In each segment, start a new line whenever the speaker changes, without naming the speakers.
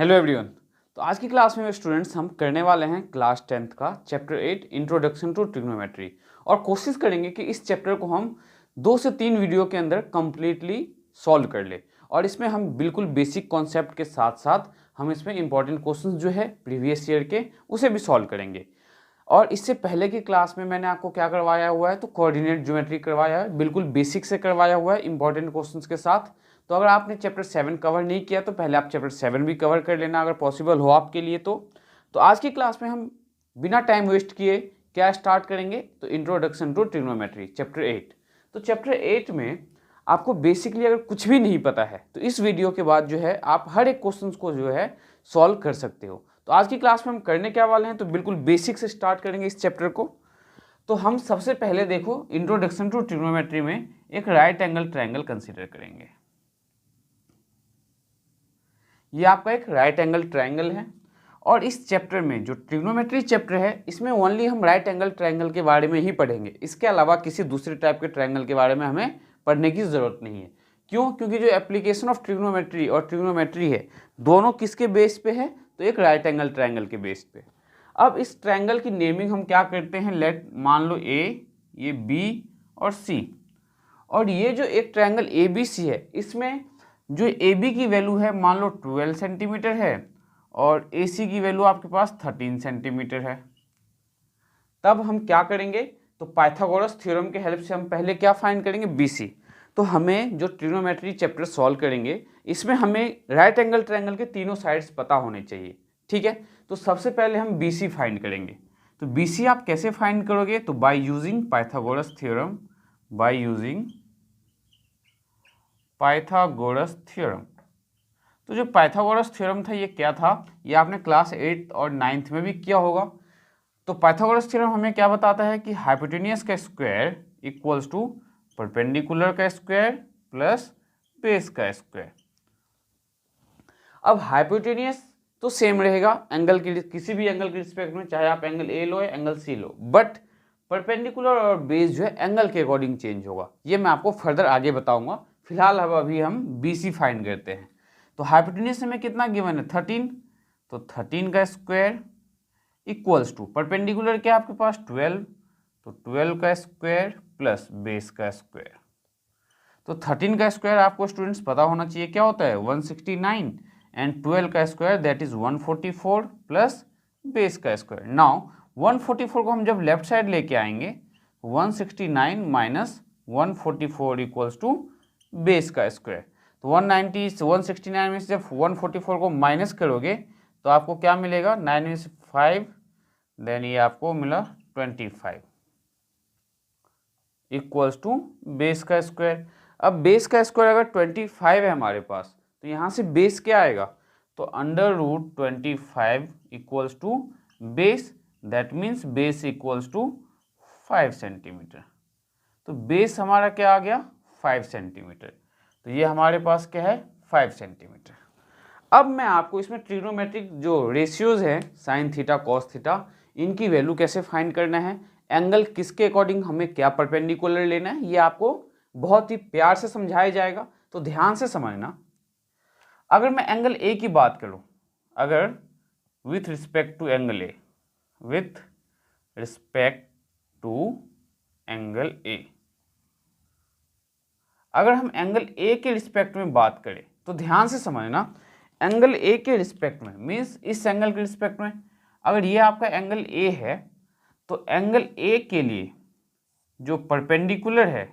Hello everyone. तो आज की क्लास में स्टूडेंट्स हम करने वाले हैं क्लास 10th का चैप्टर 8 इंट्रोडक्शन टू ट्रिग्नोमेट्री और कोशिश करेंगे कि इस चैप्टर को हम 2 से 3 वीडियो के अंदर कम्प्लीटली सॉल्व कर ले। और इसमें हम बिल्कुल बेसिक कॉन्सेप्ट के साथ साथ हम इसमें इंपॉर्टेंट क्वेश्चंस जो है प्रीवियस ईयर के उसे भी सॉल्व करेंगे। और इससे पहले की क्लास में मैंने आपको क्या करवाया हुआ है, तो कोऑर्डिनेट ज्योमेट्री करवाया है, बिल्कुल बेसिक से करवाया हुआ है इंपॉर्टेंट क्वेश्चंस के साथ। तो अगर आपने चैप्टर 7 कवर नहीं किया तो पहले आप चैप्टर 7 भी कवर कर लेना अगर पॉसिबल हो आपके लिए। तो आज की क्लास में हम बिना टाइम वेस्ट किए क्या स्टार्ट करेंगे, तो इंट्रोडक्शन टू ट्रिग्नोमेट्री चैप्टर 8। तो चैप्टर 8 में आपको बेसिकली अगर कुछ भी नहीं पता है तो इस वीडियो के बाद जो है आप हर एक क्वेश्चन को जो है सॉल्व कर सकते हो। तो आज की क्लास में हम करने क्या वाले हैं, तो बिल्कुल बेसिक से स्टार्ट करेंगे इस चैप्टर को। तो हम सबसे पहले देखो इंट्रोडक्शन टू ट्रिग्नोमेट्री में एक राइट एंगल ट्रायंगल कंसीडर करेंगे। ये आपका एक राइट एंगल ट्रायंगल है और इस चैप्टर में जो ट्रिग्नोमेट्री चैप्टर है इसमें ओनली हम राइट एंगल ट्रायंगल के बारे में ही पढ़ेंगे। इसके अलावा किसी दूसरे टाइप के ट्रायंगल के बारे में हमें पढ़ने की ज़रूरत नहीं है। क्यों? क्योंकि जो एप्लीकेशन ऑफ ट्रिग्नोमेट्री और ट्रिग्नोमेट्री है दोनों किसके बेस पे है, तो एक राइट एंगल ट्रायंगल के बेस पे। अब इस ट्रायंगल की नेमिंग हम क्या करते हैं, लेट मान लो ए, ये बी और सी। और ये जो एक ट्रायंगल ए बी सी है इसमें जो ए बी की वैल्यू है मान लो 12 सेंटीमीटर है और ए सी की वैल्यू आपके पास 13 सेंटीमीटर है। तब हम क्या करेंगे, तो पाइथागोरस थ्योरम के हेल्प से हम पहले क्या फाइंड करेंगे, बी सी। तो हमें जो ट्रिग्नोमेट्री चैप्टर सॉल्व करेंगे इसमें हमें राइट एंगल ट्रायंगल के तीनों साइड्स पता होने चाहिए। ठीक है, तो सबसे पहले हम बी सी फाइंड करेंगे। तो बी सी आप कैसे फाइंड करोगे, तो by using Pythagoras theorem, by using Pythagoras theorem. तो जो पाइथागोरस थ्योरम था ये क्या था, ये आपने क्लास 8 और 9th में भी किया होगा। तो पाइथागोरस थ्योरम हमें क्या बताता है कि हाइपोटेनियस का स्क्वायर इक्वल्स टू परपेंडिकुलर का स्क्वायर प्लस बेस का स्क्वायर। अब हाइपोटेनियस तो सेम रहेगा एंगल के, किसी भी एंगल के रिस्पेक्ट में, चाहे आप एंगल ए लो या एंगल सी लो, बट परपेंडिकुलर और बेस जो है एंगल के अकॉर्डिंग चेंज होगा। ये मैं आपको फर्दर आगे बताऊंगा। फिलहाल अब अभी हम बी सी फाइंड करते हैं। तो हाइपोटेनियस हमें कितना गिवन है, 13। तो 13 का स्क्वायर इक्वल्स टू परपेंडिकुलर क्या आपके पास 12, तो 12 का स्क्वायर प्लस बेस का स्क्वायर। तो 13 का स्क्वायर आपको स्टूडेंट्स पता होना चाहिए क्या होता है, 169 एंड 12 का square that is 144 plus base का स्क्वायर। नाउ 144 को हम जब लेफ्ट साइड लेके आएंगे 169 माइनस 144 इक्वल्स टू बेस का स्क्वायर। तो 169 में से जब 144 को माइनस करोगे तो आपको क्या मिलेगा, 9 में से 5, देन ये आपको मिला 25 इक्वल्स टू बेस का स्क्वायर। अब बेस का स्क्वायर अगर 25 है हमारे पास तो यहाँ से बेस क्या आएगा, तो under root 25 equals to base, that means base equals to 5 centimetre. तो बेस हमारा क्या आ गया, 5 सेंटीमीटर। तो ये हमारे पास क्या है, 5 सेंटीमीटर। अब मैं आपको इसमें ट्रिग्नोमेट्रिक जो रेशियोज हैं साइन थीटा कॉस थीटा, इनकी वैल्यू कैसे फाइंड करना है, एंगल किसके अकॉर्डिंग हमें क्या परपेंडिकुलर लेना है, ये आपको बहुत ही प्यार से समझाया जाएगा। तो ध्यान से समझना। अगर मैं एंगल ए की बात करूं, अगर with respect to angle A, with respect to angle A, अगर हम एंगल ए के रिस्पेक्ट में बात करें तो ध्यान से समझना, एंगल ए के रिस्पेक्ट में मीन्स इस एंगल के रिस्पेक्ट में, अगर ये आपका एंगल ए है तो एंगल ए के लिए जो परपेंडिकुलर है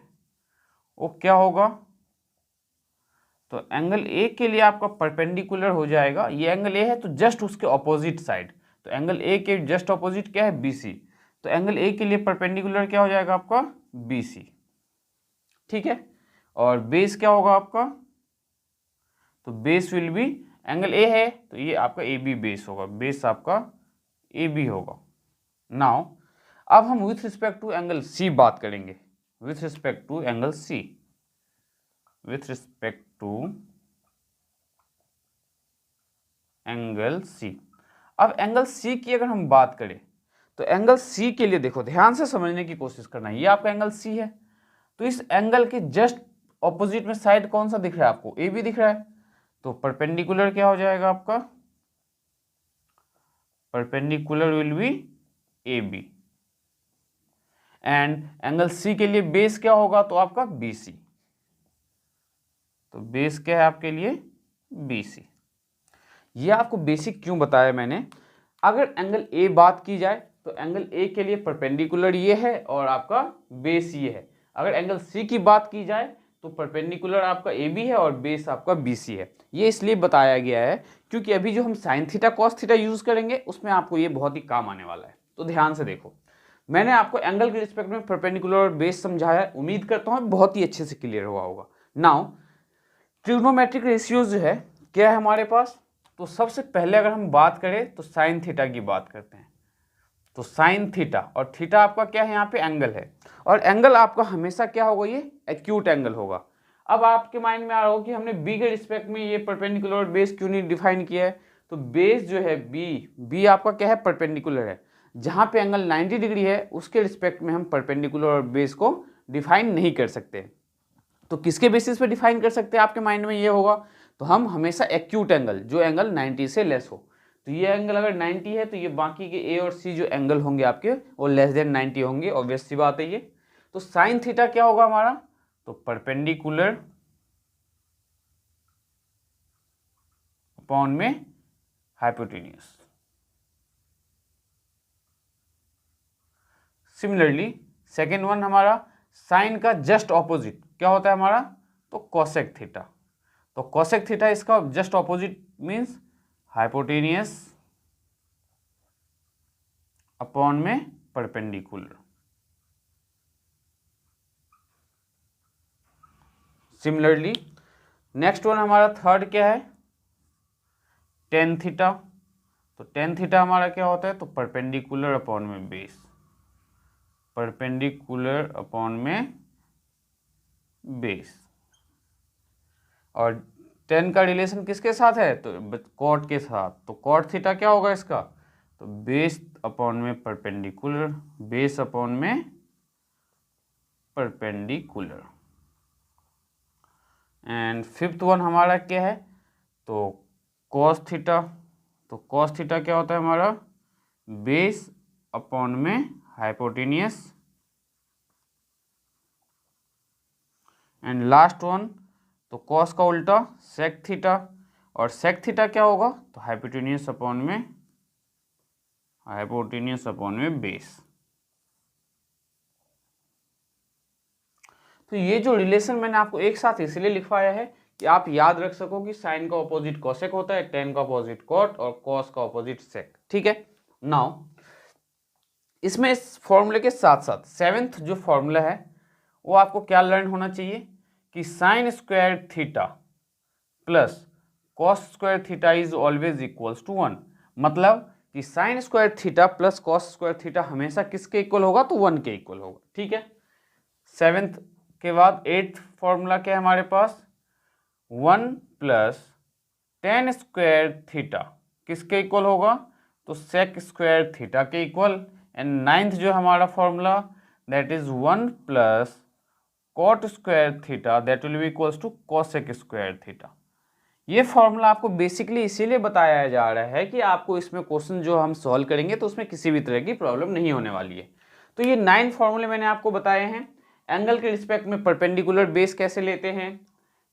वो क्या होगा, तो एंगल ए के लिए आपका परपेंडिकुलर हो जाएगा, ये एंगल ए है तो जस्ट उसके ऑपोजिट साइड, तो एंगल ए के जस्ट ऑपोजिट क्या है, बी सी। तो एंगल ए के लिए परपेंडिकुलर क्या हो जाएगा आपका, बी सी। ठीक है, और बेस क्या होगा आपका, तो base will be, angle A है तो ये आपका ए बी बेस होगा, बेस आपका ए बी होगा। नाउ अब हम with respect to angle C बात करेंगे, with respect to angle C, with respect to angle C. अब एंगल सी की अगर हम बात करें तो एंगल सी के लिए देखो ध्यान से समझने की कोशिश करना, ये आपका एंगल सी है तो इस एंगल के जस्ट ऑपोजिट में साइड कौन सा दिख रहा है आपको, ए बी दिख रहा है, तो परपेंडिकुलर क्या हो जाएगा आपका perpendicular will be A B. And angle C के लिए बेस क्या होगा, तो आपका बी सी। तो बेस क्या है आपके लिए, बी सी। ये आपको बेसिक क्यों बताया मैंने, अगर एंगल ए बात की जाए तो एंगल ए के लिए परपेंडिकुलर ये है और आपका बेस ये है। अगर एंगल सी की बात की जाए तो परपेंडिकुलर आपका ए बी है और बेस आपका बी सी है। ये इसलिए बताया गया है क्योंकि अभी जो हम sign theta cos theta use करेंगे उसमें आपको ये बहुत ही काम आने वाला है। तो ध्यान से देखो, मैंने आपको एंगल के रिस्पेक्ट में परपेंडिकुलर और बेस समझाया, उम्मीद करता हूँ बहुत ही अच्छे से क्लियर हुआ होगा। नाउ ट्रिग्नोमेट्रिक रेशियोज जो है क्या है हमारे पास, तो सबसे पहले अगर हम बात करें तो साइन थीटा की बात करते हैं। तो साइन थीटा, और थीटा आपका क्या है यहाँ पे एंगल है, और एंगल आपका हमेशा क्या होगा, ये एक्यूट एंगल होगा। अब आपके माइंड में आ रहा होगा कि हमने बी के रिस्पेक्ट में ये परपेंडिकुलर और बेस क्यों नहीं डिफाइन किया है। तो बेस जो है बी आपका क्या है, परपेंडिकुलर है। जहाँ पे एंगल 90 डिग्री है उसके रिस्पेक्ट में हम परपेंडिकुलर और बेस को डिफाइन नहीं कर सकते। तो किसके बेसिस पे डिफाइन कर सकते हैं, आपके माइंड में ये होगा, तो हम हमेशा एक्यूट एंगल, जो एंगल 90 से लेस हो। तो ये एंगल अगर 90 है तो ये बाकी के ए और सी जो एंगल होंगे आपके वो लेस देन 90 होंगे, ऑब्वियस सी बात है ये। तो साइन थीटा क्या होगा हमारा, तो परपेंडिकुलर अपॉन में हाइपोटेन्यूस। सिमिलरली सेकेंड वन हमारा साइन का जस्ट ऑपोजिट क्या होता है हमारा, तो कोसेक थीटा। तो कोसेक थीटा इसका just opposite means hypotenuse upon में परपेंडिकुलर। सिमिलरली नेक्स्ट वन हमारा थर्ड क्या है, टेन थीटा। तो टेन थीटा हमारा क्या होता है, तो परपेंडिकुलर अपॉन में बेस, परपेंडिकुलर अपॉन में बेस। और टेन का रिलेशन किसके साथ है, तो कॉट के साथ। तो कॉट थीटा क्या होगा इसका, तो बेस अपॉन में परपेंडिकुलर, बेस अपॉन में परपेंडिकुलर। एंड फिफ्थ वन हमारा क्या है, तो कॉस थीटा। तो कॉस थीटा क्या होता है हमारा, बेस अपॉन में हाइपोटेनियस। एंड लास्ट वन, तो कॉस का उल्टा सेक थीटा, और सेक थीटा क्या होगा, तो हाइपोटेनियस अपॉन में, हाइपोटेनियस अपॉन में बेस। तो ये जो रिलेशन मैंने आपको एक साथ इसलिए लिखवाया है कि आप याद रख सको कि साइन का ऑपोजिट कोसेक होता है, टेन का ऑपोजिट कॉट और कॉस का ऑपोजिट सेक। ठीक है, नाउ इसमें इस फॉर्मूले के साथ साथ सेवेंथ जो फॉर्मूला है वो आपको क्या लर्न होना चाहिए कि sine square theta plus cos square theta is always equals to 1। मतलब कि sine square theta plus cos square theta हमेशा किसके इक्वल होगा, तो 1 के इक्वल होगा। ठीक है, सेवेंथ के बाद एट्थ फॉर्मूला क्या है हमारे पास, 1 प्लस टेन स्क्वायर थीटा किसके इक्वल होगा, तो सेक स्क्वायर थीटा के इक्वल। एंड नाइन्थ जो हमारा formula that is 1 plus cot square theta that will be equals to cosec square theta. ये फॉर्मूला आपको बेसिकली इसीलिए बताया जा रहा है कि आपको इसमें क्वेश्चन जो हम सॉल्व करेंगे तो उसमें किसी भी तरह की प्रॉब्लम नहीं होने वाली है। तो ये 9 फॉर्मूले मैंने आपको बताए हैं। एंगल के रिस्पेक्ट में परपेंडिकुलर बेस कैसे लेते हैं,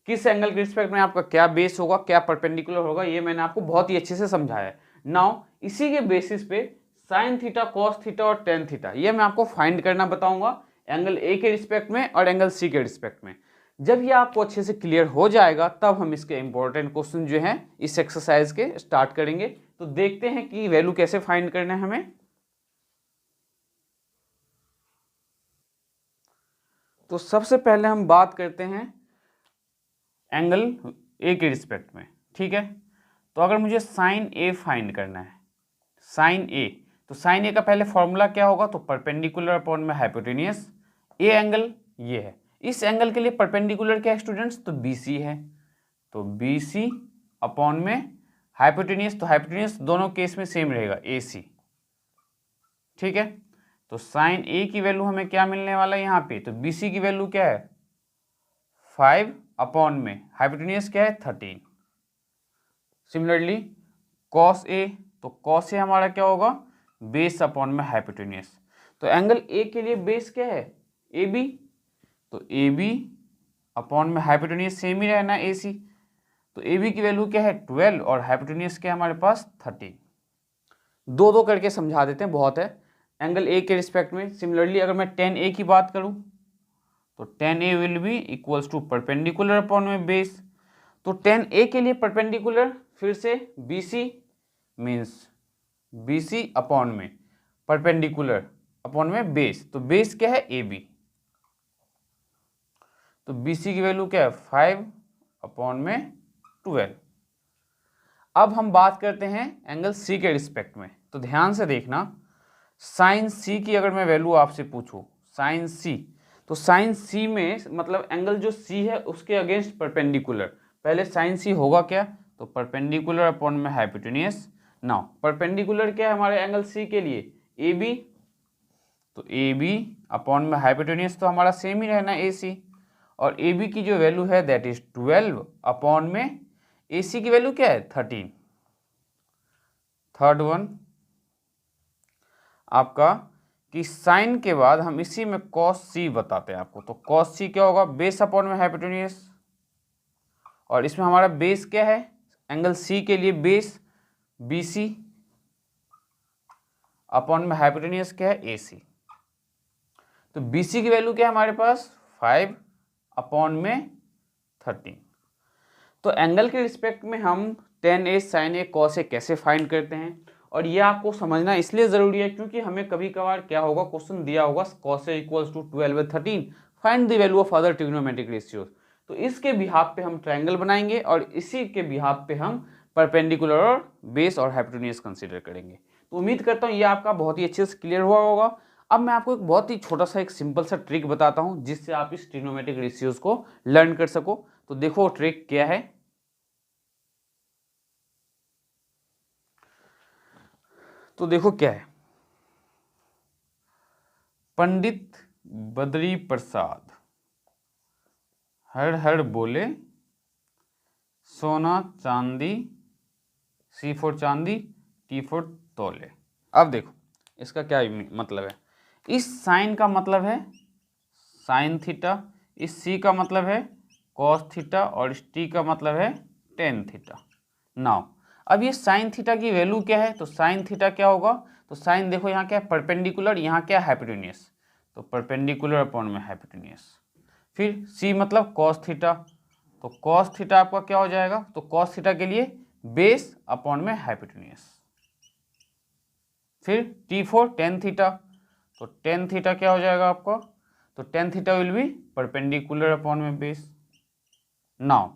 किस एंगल के रिस्पेक्ट में आपका क्या बेस होगा, क्या परपेंडिकुलर होगा, ये मैंने आपको बहुत ही अच्छे से समझाया है। नाउ इसी के बेसिस पे साइन थीटा, कॉस थीटा और टेन थीटा ये मैं आपको फाइंड करना बताऊंगा एंगल ए के रिस्पेक्ट में और एंगल सी के रिस्पेक्ट में। जब ये आपको अच्छे से क्लियर हो जाएगा तब हम इसके इंपॉर्टेंट क्वेश्चन जो हैं इस एक्सरसाइज के स्टार्ट करेंगे। तो देखते हैं कि वैल्यू कैसे फाइंड करना है हमें। तो सबसे पहले हम बात करते हैं एंगल ए के रिस्पेक्ट में। ठीक है, तो अगर मुझे साइन ए फाइंड करना है, साइन ए, तो साइन ए का पहले फॉर्मूला क्या होगा, तो परपेंडिकुलर अपॉन में हाइपोटेनियस। ए एंगल ये है, इस एंगल के लिए परपेंडिकुलर क्या है स्टूडेंट्स, तो बी सी है। तो बी सी अपॉन में हाइपोटेनियस, तो हाइपोटेनियस दोनों केस में सेम रहेगा ए सी। ठीक है, तो साइन ए की वैल्यू हमें क्या मिलने वाला है यहाँ पे, तो बी सी की वैल्यू क्या है 5 अपॉन में हाइपोटेनियस क्या है 13। सिमिलरली कॉस ए, तो कॉस ए हमारा क्या होगा, बेस अपॉन में हाइपोटेन्यूस। तो एंगल ए के लिए बेस क्या है, ए बी, तो ए बी अपॉन में हाइपोटेन्यूस सेम ही रहना ए सी। तो ए बी की वैल्यू क्या है 12 और हाइपोटेन्यूस क्या है हमारे पास 13। दो दो करके समझा देते हैं, बहुत है। एंगल ए के रिस्पेक्ट में सिमिलरली अगर मैं tan ए की बात करूं तो tan A will be equals to perpendicular upon में बेस। तो tan ए के लिए परपेंडिकुलर फिर से BC मीन्स BC अपॉन में परपेंडिकुलर अपॉन में बेस। तो बेस क्या है AB, तो BC की वैल्यू क्या है 5 अपॉन में 12। अब हम बात करते हैं एंगल C के रिस्पेक्ट में। तो ध्यान से देखना, साइन C की अगर मैं वैल्यू आपसे पूछूं साइन C, तो साइन C में मतलब एंगल जो C है उसके अगेंस्ट परपेंडिकुलर, पहले साइन C होगा क्या, तो परपेंडिकुलर अपॉन में हाइपोटेन्यूस। नाउ परपेंडिकुलर क्या है हमारे एंगल C के लिए AB, तो AB अपॉन में हाइपोटेन्यूस तो हमारा सेम ही रहना AC, और AB की जो वैल्यू है दैट इज 12 अपॉन में AC की वैल्यू क्या है 13। थर्ड वन आपका कि साइन के बाद हम इसी में cos C बताते हैं आपको। तो cos C क्या होगा, बेस अपॉन में हाइपोटेन्यूस, और इसमें हमारा बेस क्या है एंगल C के लिए बेस BC अपॉन में हाइपोटेन्यूस क्या है AC। तो BC की वैल्यू क्या है हमारे पास 5 अपॉन में 13। तो एंगल के रिस्पेक्ट में हम tan A sin A cos A कैसे फाइंड करते हैं, और ये आपको समझना इसलिए ज़रूरी है क्योंकि हमें कभी कभार क्या होगा, क्वेश्चन दिया होगा cos A equals to 12/13 find the value of other trigonometric ratios. तो इसके बिहाफ पे हम ट्रायंगल बनाएंगे और इसी के बिहाफ पे हम परपेंडिकुलर और बेस और हाइपोटेन्यूस कंसीडर करेंगे। तो उम्मीद करता हूँ ये आपका बहुत ही अच्छे से क्लियर हुआ होगा। अब मैं आपको एक बहुत ही छोटा सा एक सिंपल सा ट्रिक बताता हूँ जिससे आप इस ट्रिग्नोमेट्रिक रेशियोज को लर्न कर सको। तो देखो ट्रिक क्या है। तो देखो क्या है, पंडित बद्री प्रसाद हर हर बोले, सोना चांदी, C फॉर चांदी, T फॉर तोले। अब देखो इसका क्या मतलब है, इस साइन का मतलब है साइन थीटा, इस C का मतलब है कॉस थीटा, और इस T का मतलब है टेन थीटा। नाउ अब ये साइन थीटा की वैल्यू क्या है, तो साइन थीटा क्या होगा, तो साइन देखो यहाँ क्या है परपेंडिकुलर, यहाँ क्या है हाइपोटेन्यूस, तो परपेंडिकुलर अपॉन में हाइपोटेन्यूस। फिर C मतलब कॉस थीटा, तो कॉस थीटा आपका क्या हो जाएगा, तो कॉस थीटा के लिए बेस अपॉन में हाइपोटेन्यूस। फिर T फॉर टेन थीटा, तो टेन थीटा क्या हो जाएगा आपका, तो tan theta will be perpendicular upon में बेस। नाउ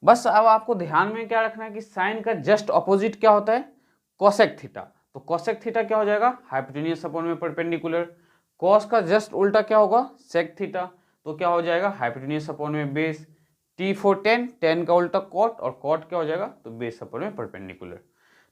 बस अब आपको ध्यान में क्या रखना है कि साइन का जस्ट ऑपोजिट क्या होता है, कोसेक थीटा। तो कोसेक थीटा क्या हो जाएगा, हाइपोटेन्यूस अपॉन में परपेंडिकुलर। कॉस का जस्ट उल्टा क्या होगा, सेक थीटा, तो क्या हो जाएगा हाइपोटेन्यूस अपॉन में base. T for tan, ten का उल्टा कॉट, और कॉट क्या हो जाएगा, तो बेस अपॉन में परपेंडिकुलर।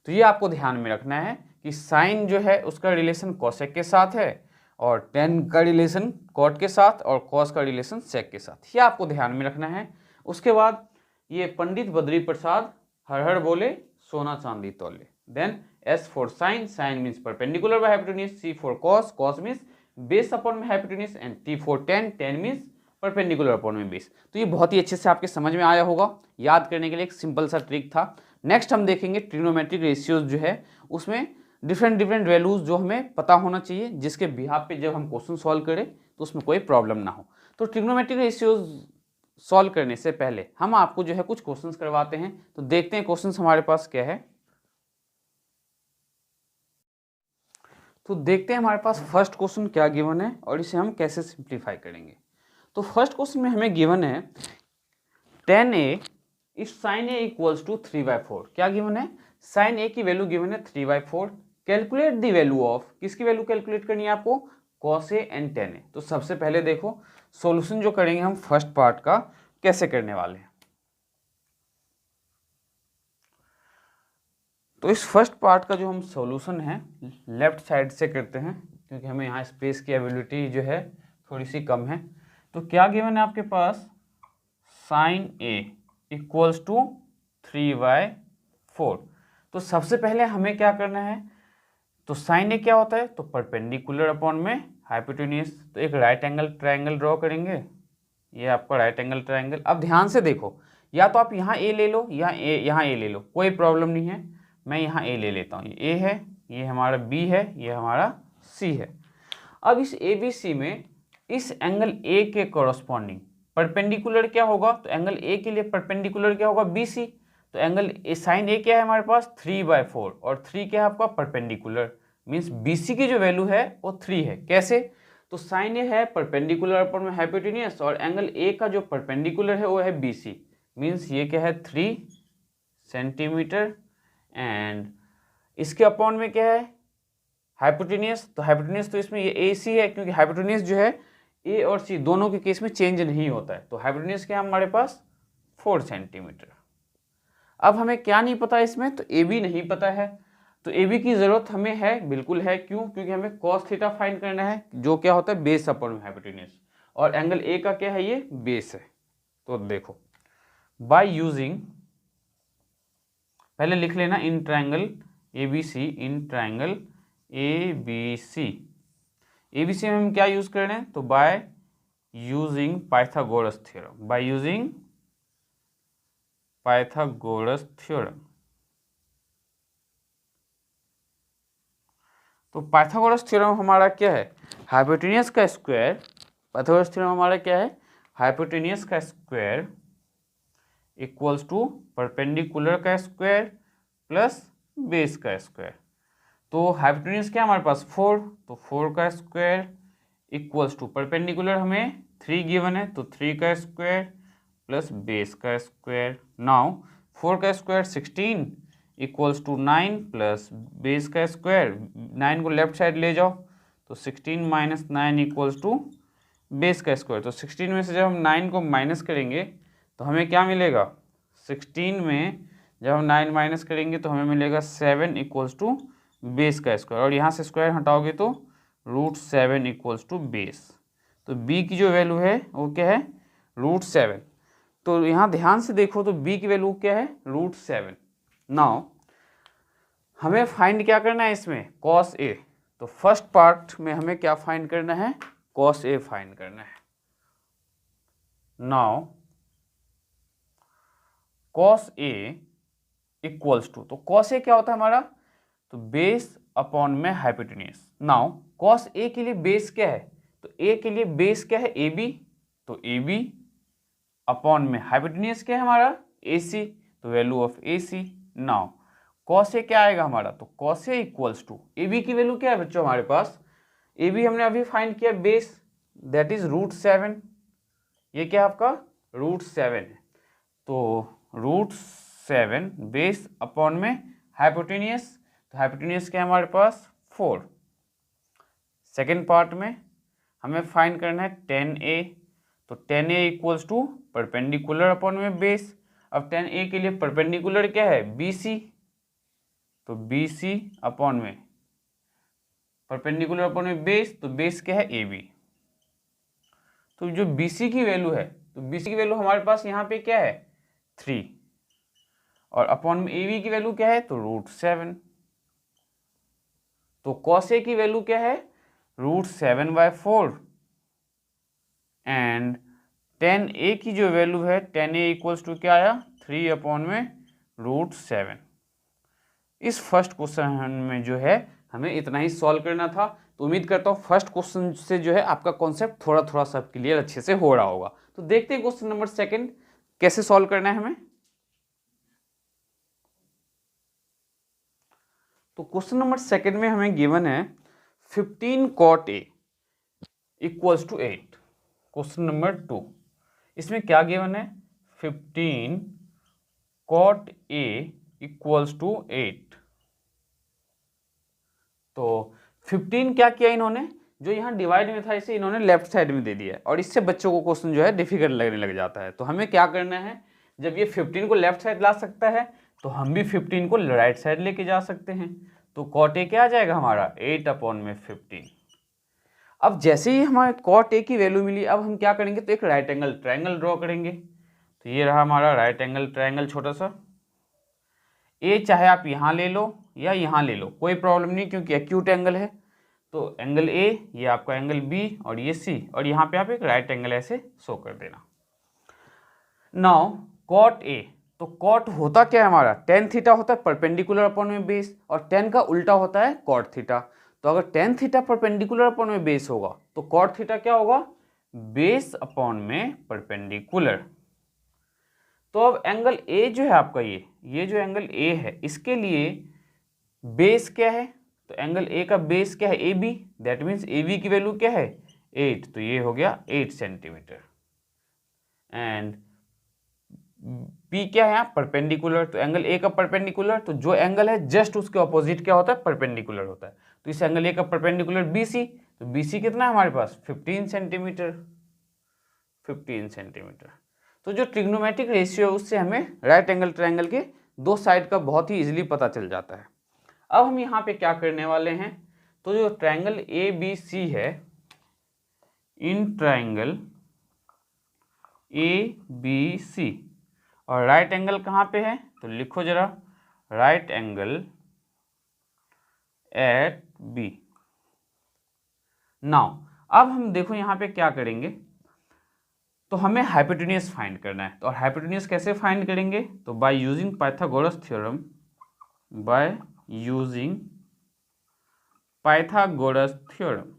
तो ये आपको ध्यान में रखना है कि साइन जो है उसका रिलेशन कोसेक के साथ है, और टेन का रिलेशन कॉट के साथ, और कॉस का रिलेशन सेक के साथ। ये आपको ध्यान में रखना है। उसके बाद ये पंडित बद्री प्रसाद हर हर बोले, सोना चांदी तोले। Then S for sine, sine means perpendicular by hypotenuse, C for cos, cos means base upon में hypotenuse, and T for tan, tan means perpendicular upon में बेस। तो ये बहुत ही अच्छे से आपके समझ में आया होगा। याद करने के लिए एक सिंपल सा ट्रिक था। नेक्स्ट हम देखेंगे ट्रिग्नोमेट्रिक रेशियोज जो है उसमें डिफरेंट डिफरेंट वैल्यूज जो हमें पता होना चाहिए, जिसके बिहाफ पे जब हम क्वेश्चन सॉल्व करें तो उसमें कोई प्रॉब्लम ना हो। तो ट्रिग्नोमेट्रिक रेशियोज सॉल्व करने से पहले हम आपको जो है कुछ क्वेश्चंस करवाते हैं। तो देखते हैं क्वेश्चंस हमारे पास क्या है। तो देखते हैं हमारे पास फर्स्ट क्वेश्चन क्या गिवन है और इसे हम कैसे सिंप्लीफाई करेंगे। तो फर्स्ट क्वेश्चन में हमें गिवन है tan A if sin A equals to 3/4। क्या गिवन है, sin A की वैल्यू गिवन है 3/4। कैलकुलेट द वैल्यू ऑफ, किसकी वैल्यू कैलकुलेट करनी है आपको, cos A and tan A। तो सबसे पहले देखो सॉल्यूशन जो करेंगे हम फर्स्ट पार्ट का कैसे करने वाले हैं। तो इस फर्स्ट पार्ट का जो हम सॉल्यूशन है लेफ्ट साइड से करते हैं क्योंकि हमें यहाँ स्पेस की एबिलिटी जो है थोड़ी सी कम है। तो क्या गिवन है आपके पास, sin A इक्वल्स टू 3/4। तो सबसे पहले हमें क्या करना है, तो साइन ए क्या होता है, तो परपेंडिकुलर अपॉन में हाइपोटेन्यूज। तो एक राइट एंगल ट्रायंगल ड्रॉ करेंगे, ये आपका राइट एंगल ट्रायंगल। अब ध्यान से देखो, या तो आप यहाँ ए ले लो या यहाँ ए ले लो, कोई प्रॉब्लम नहीं है। मैं यहाँ ए ले लेता हूँ, ये ए है, ये हमारा बी है, ये हमारा सी है। अब इस ए बी सी में इस एंगल ए के कॉरस्पॉन्डिंग परपेंडिकुलर क्या होगा, तो एंगल ए के लिए परपेंडिकुलर क्या होगा, बी सी। तो एंगल साइन ए क्या है हमारे पास 3/4, और 3 क्या है आपका परपेंडिकुलर, मीन्स बी सी की जो वैल्यू है वो 3 है। कैसे, तो साइन ए है परपेंडिकुलर अपॉन में हाइपोटेन्यूज, और एंगल ए का जो परपेंडिकुलर है वो है बी सी, मीन्स ये क्या है 3 सेंटीमीटर, एंड इसके अपॉन में क्या है हाइपोटेन्यूज। तो हाइपोटेन्यूज तो इसमें ये ए सी है, क्योंकि हाइपोटेन्यूज जो है ए और सी दोनों के केस में चेंज नहीं होता है। तो हाइपोटेन्यूज क्या है हमारे पास 4 सेंटीमीटर। अब हमें क्या नहीं पता इसमें, तो ए बी नहीं पता है। तो ए बी की ज़रूरत हमें है, बिल्कुल है, क्यों, क्योंकि हमें कॉस थीटा फाइंड करना है, जो क्या होता है बेस अपॉन में हाइपोटेन्यूज, और एंगल ए का क्या है, ये बेस है। तो देखो, बाय यूजिंग, पहले लिख लेना in triangle A B C, in triangle A B C. A B C में हम क्या यूज कर रहे हैं, तो by using Pythagoras theorem, by using Pythagoras theorem. तो पाइथागोरस थ्योरम हमारा क्या है, हाइपोटेन्यूज का स्क्वायर। पाइथागोरस थ्योरम हमारा क्या है, हाइपोटेन्यूज का स्क्वायर इक्वल्स टू परपेंडिकुलर का स्क्वायर प्लस बेस का स्क्वायर। तो हाइपोटेन्यूज क्या हमारे पास 4, तो 4 का स्क्वायर इक्वल्स टू परपेंडिकुलर हमें 3 गिवन है, तो 3 का स्क्वायर प्लस बेस का स्क्वायर। नाउ 4 का square 16 equals to 9 plus base का स्क्वायर, 9 को लेफ्ट साइड ले जाओ, तो 16 माइनस 9 इक्वल्स टू बेस का स्क्वायर। तो 16 में से जब हम 9 को माइनस करेंगे तो हमें क्या मिलेगा, 16 में जब हम 9 माइनस करेंगे तो हमें मिलेगा 7 इक्वल्स टू बेस का स्क्वायर, और यहाँ से स्क्वायर हटाओगे तो √7 इक्वल्स टू बेस। तो b की जो वैल्यू है वो क्या है, √7। तो यहाँ ध्यान से देखो, तो b की वैल्यू क्या है, √7। नाउ हमें फाइंड क्या करना है इसमें, cos a। तो फर्स्ट पार्ट में हमें क्या फाइंड करना है, cos a फाइंड करना है। Now cos a equals to, तो cos a क्या होता है हमारा, तो बेस अपॉन में हाइपोटेन्यूज। नाउ cos a के लिए बेस क्या है, तो a के लिए बेस क्या है ab, तो ab अपॉन में हाइपोटेन्यूज क्या है हमारा ac, तो value of ac। Now cos a क्या आएगा हमारा, तो cos a equals to ab की वैल्यू क्या है बच्चों हमारे पास, ab हमने अभी फाइंड किया बेस, दैट इज √7। ये क्या आपका √7 है, तो √7 बेस अपॉन में हाइपोटेन्यूज, तो हाइपोटेन्यूज क्या है हमारे पास 4। सेकेंड पार्ट में हमें फाइंड करना है tan a, तो tan a equals to perpendicular upon में बेस। अब tan a के लिए परपेंडिकुलर क्या है bc, तो bc अपॉन में परपेंडिकुलर अपॉन में बेस, तो बेस क्या है ab। तो जो bc की वैल्यू है, तो bc की वैल्यू हमारे पास यहाँ पे क्या है 3, और अपॉन में ab की वैल्यू क्या है, तो √7। तो cos a की वैल्यू क्या है √7/4, एंड tan a की जो वैल्यू है, tan a इक्वल्स टू क्या आया 3 अपॉन में √7। इस फर्स्ट क्वेश्चन में जो है हमें इतना ही सॉल्व करना था। तो उम्मीद करता हूँ फर्स्ट क्वेश्चन से जो है आपका कॉन्सेप्ट थोड़ा थोड़ा सब क्लियर अच्छे से हो रहा होगा। तो देखते हैं क्वेश्चन नंबर सेकंड कैसे सॉल्व करना है हमें। तो क्वेश्चन नंबर सेकंड में हमें गिवन है 15 cot a equals to 8। Question number 2, इसमें क्या गिवन है 15 cot a इक्वल्स टू 8। तो 15 क्या किया इन्होंने, जो यहाँ डिवाइड में था इसे इन्होंने लेफ्ट साइड में दे दिया, और इससे बच्चों को क्वेश्चन जो है डिफिकल्ट लगने लग जाता है। तो हमें क्या करना है, जब ये 15 को लेफ्ट साइड ला सकता है तो हम भी 15 को राइट साइड लेके जा सकते हैं। तो cot a क्या आ जाएगा हमारा 8 अपॉन में 15। अब जैसे ही हमारे cot a की वैल्यू मिली, अब हम क्या करेंगे, तो एक राइट एंगल ट्रायंगल ड्रॉ करेंगे। तो ये रहा हमारा राइट एंगल ट्रायंगल छोटा सा। ए चाहे आप यहाँ ले लो या यहाँ ले लो, कोई प्रॉब्लम नहीं, क्योंकि एक्यूट एंगल है। तो एंगल ए, ये आपका एंगल बी और ये सी, और यहाँ पे आप एक राइट एंगल ऐसे शो कर देना। नाउ कॉट ए, तो कॉट होता क्या है हमारा, टेन थीटा होता है परपेंडिकुलर अपॉन में बेस, और टेन का उल्टा होता है कॉट थीटा। तो अगर टेन थीटा परपेंडिकुलर अपॉन में बेस होगा तो कॉट थीटा क्या होगा, बेस अपॉन में परपेंडिकुलर। तो अब एंगल ए जो है आपका, ये जो एंगल ए है, इसके लिए बेस क्या है, तो एंगल ए का बेस क्या है, A B, that means A B की वैल्यू क्या है 8, तो ये हो गया 8 सेंटीमीटर। एंड पी क्या है यहाँ, परपेंडिकुलर, तो एंगल ए का परपेंडिकुलर, तो जो एंगल है जस्ट उसके ऑपोजिट क्या होता है, परपेंडिकुलर होता है। तो इस एंगल ए का परपेंडिकुलर बी सी, तो बी सी कितना है हमारे पास 15 सेंटीमीटर, 15 सेंटीमीटर। तो जो ट्रिग्नोमेट्रिक रेशियो है उससे हमें राइट एंगल ट्रायंगल के दो साइड का बहुत ही इजीली पता चल जाता है। अब हम यहाँ पे क्या करने वाले हैं, तो जो ट्रायंगल ए बी सी है, इन ट्रायंगल ए बी सी, और राइट एंगल कहाँ पे है, तो लिखो जरा, right angle at B. Now अब हम देखो यहाँ पे क्या करेंगे, तो हमें हाइपोटेन्यूज फाइंड करना है। तो हाइपोटेन्यूज कैसे फाइंड करेंगे, तो by using Pythagoras theorem, by using Pythagoras theorem.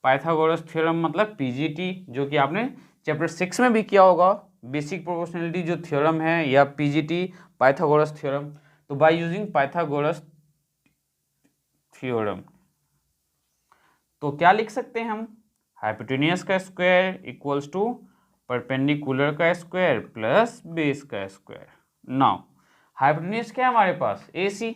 Pythagoras theorem मतलब पीजीटी, जो कि आपने चैप्टर 6 में भी किया होगा, बेसिक प्रोपोर्शनलिटी जो थ्योरम है, या पीजीटी पाइथागोरस थ्योरम। तो बाय यूजिंग पाइथागोरस थ्योरम, तो क्या लिख सकते हैं हम, हाइपोटेन्यूज का स्क्वायर इक्वल्स टू परपेंडिकुलर का स्क्वायर प्लस बेस का स्क्वायर। नाउ हाइपोटेन्यूज क्या है हमारे पास, ए सी,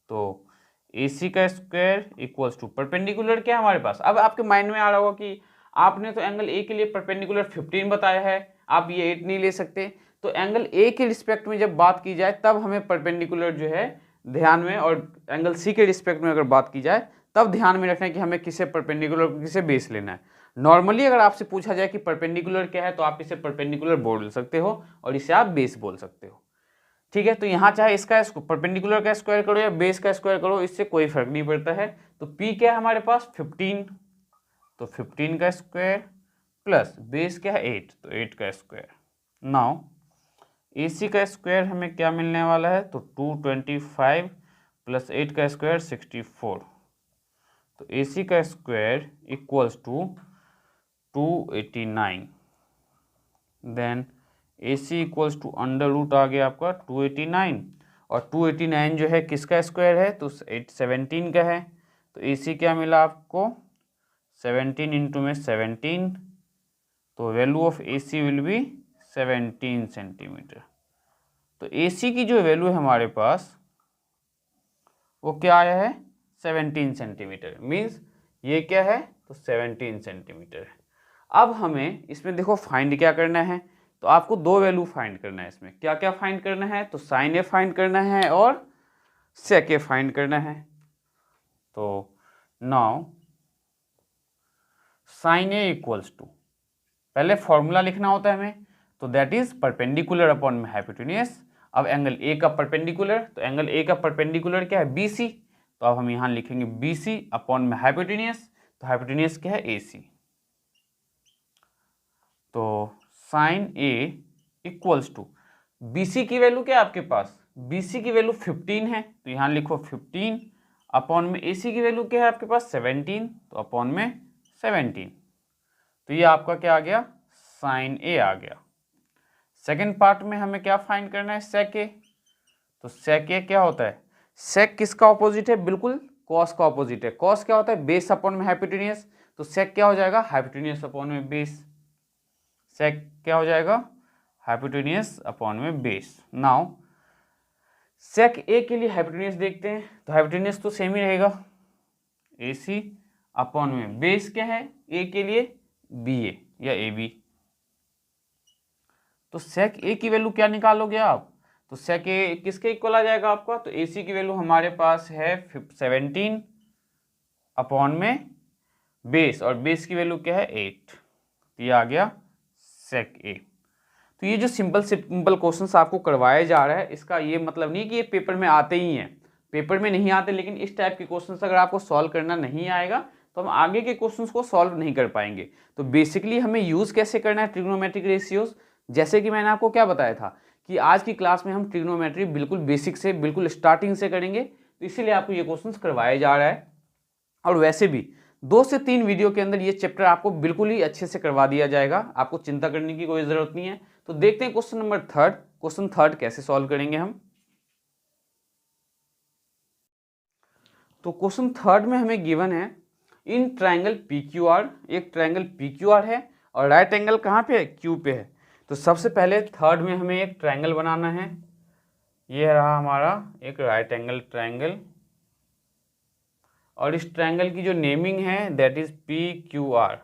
तो ए सी का स्क्वायर इक्वल्स टू परपेंडिकुलर क्या है हमारे पास। अब आपके माइंड में आ रहा होगा कि आपने तो एंगल ए के लिए परपेंडिकुलर 15 बताया है, आप ये 8 नहीं ले सकते। तो एंगल ए के रिस्पेक्ट में जब बात की जाए तब हमें परपेंडिकुलर जो है ध्यान में, और एंगल सी के रिस्पेक्ट में अगर बात की जाए तब ध्यान में रखना है कि हमें किसे परपेंडिकुलर किसे बेस लेना है। नॉर्मली अगर आपसे पूछा जाए कि परपेंडिकुलर क्या है, तो आप इसे परपेंडिकुलर बोल सकते हो और इसे आप बेस बोल सकते हो। ठीक है, तो यहाँ चाहे इसका परपेंडिकुलर का स्क्वायर करो या बेस का स्क्वायर करो, इससे कोई फर्क नहीं पड़ता है। तो P क्या है हमारे पास 15, तो 15 का स्क्वायर प्लस बेस क्या है 8, तो 8 का स्क्वायर। नाउ AC का स्क्वायर हमें क्या मिलने वाला है, तो 225 प्लस 8 का स्क्वायर 64, तो AC का square equals to 289। Then AC equals to under root आ गया आपका 289, और 289 जो है किसका स्क्वायर है, तो 17 का है। तो AC क्या मिला आपको 17 इंटू में 17, तो value of AC will B 17 centimetre. तो AC की जो वैल्यू है हमारे पास वो क्या आया है 17 सेंटीमीटर, मीन्स ये क्या है, तो 17 सेंटीमीटर है। अब हमें इसमें देखो फाइंड क्या करना है, तो आपको दो वैल्यू फाइंड करना है। इसमें क्या क्या फाइंड करना है, तो साइन ए फाइंड करना है और सेक ए फाइंड करना है। तो now sine A equals to, पहले फॉर्मूला लिखना होता है हमें, तो दैट इज परपेंडिकुलर अपॉन में हाइपोटेन्यूज। अब एंगल ए का परपेंडिकुलर, तो एंगल ए का परपेंडिकुलर क्या है बी सी, तो अब हम यहाँ लिखेंगे बी सी अपॉन में हाइपोटेन्यूज, तो हाइपोटेन्यूज क्या है ए सी। तो sine A equals to B C की वैल्यू क्या है आपके पास, बी सी की वैल्यू 15 है, तो यहाँ लिखो 15 अपॉन में ए सी की वैल्यू क्या है आपके पास 17, तो अपॉन में 17, तो ये आपका क्या आ गया साइन ए आ गया। सेकेंड पार्ट में हमें क्या फाइंड करना है, सेक ए। तो सेक ए क्या होता है, सेक किसका ऑपोजिट है, बिल्कुल कॉस का ऑपोजिट है। कॉस क्या होता है, बेस अपॉन में हाइपोटेन्यूज, तो सेक क्या हो जाएगा हाइपोटेन्यूज अपॉन में बेस। सेक क्या हो जाएगा हाइपोटेन्यूज अपॉन में बेस। नाउ सेक ए के लिए हाइपोटेन्यूज देखते हैं, तो हाइपोटेन्यूज तो सेम ही रहेगा, ए सी अपॉन में बेस क्या है ए के लिए बी ए या ए बी। तो सेक ए की वैल्यू क्या निकालोगे आप, तो सेक ए किसके इक्वल आ जाएगा आपका, तो ए सी की वैल्यू हमारे पास है 17 अपॉन में बेस, और बेस की वैल्यू क्या है 8, तो ये आ गया सेक ए। तो ये जो सिंपल सिंपल क्वेश्चंस आपको करवाया जा रहा है, इसका ये मतलब नहीं कि ये पेपर में आते ही हैं, पेपर में नहीं आते, लेकिन इस टाइप के क्वेश्चंस अगर आपको सॉल्व करना नहीं आएगा तो हम आगे के क्वेश्चंस को सॉल्व नहीं कर पाएंगे। तो बेसिकली हमें यूज़ कैसे करना है ट्रिग्नोमेट्रिक रेशियोज, जैसे कि मैंने आपको क्या बताया था कि आज की क्लास में हम ट्रिग्नोमेट्री बिल्कुल बेसिक से, बिल्कुल स्टार्टिंग से करेंगे, तो इसीलिए आपको ये क्वेश्चंस करवाया जा रहा है। और वैसे भी 2 से 3 वीडियो के अंदर ये चैप्टर आपको बिल्कुल ही अच्छे से करवा दिया जाएगा, आपको चिंता करने की कोई ज़रूरत नहीं है। तो देखते हैं question number third, question third कैसे सॉल्व करेंगे हम। तो क्वेश्चन थर्ड में हमें गिवन है in triangle P Q R, एक ट्रायंगल पी क्यू आर है और राइट एंगल कहाँ पे है, क्यू पे है। तो सबसे पहले थर्ड में हमें एक ट्रायंगल बनाना है, ये रहा हमारा एक राइट एंगल ट्रायंगल, और इस ट्रायंगल की जो नेमिंग है that is P Q R.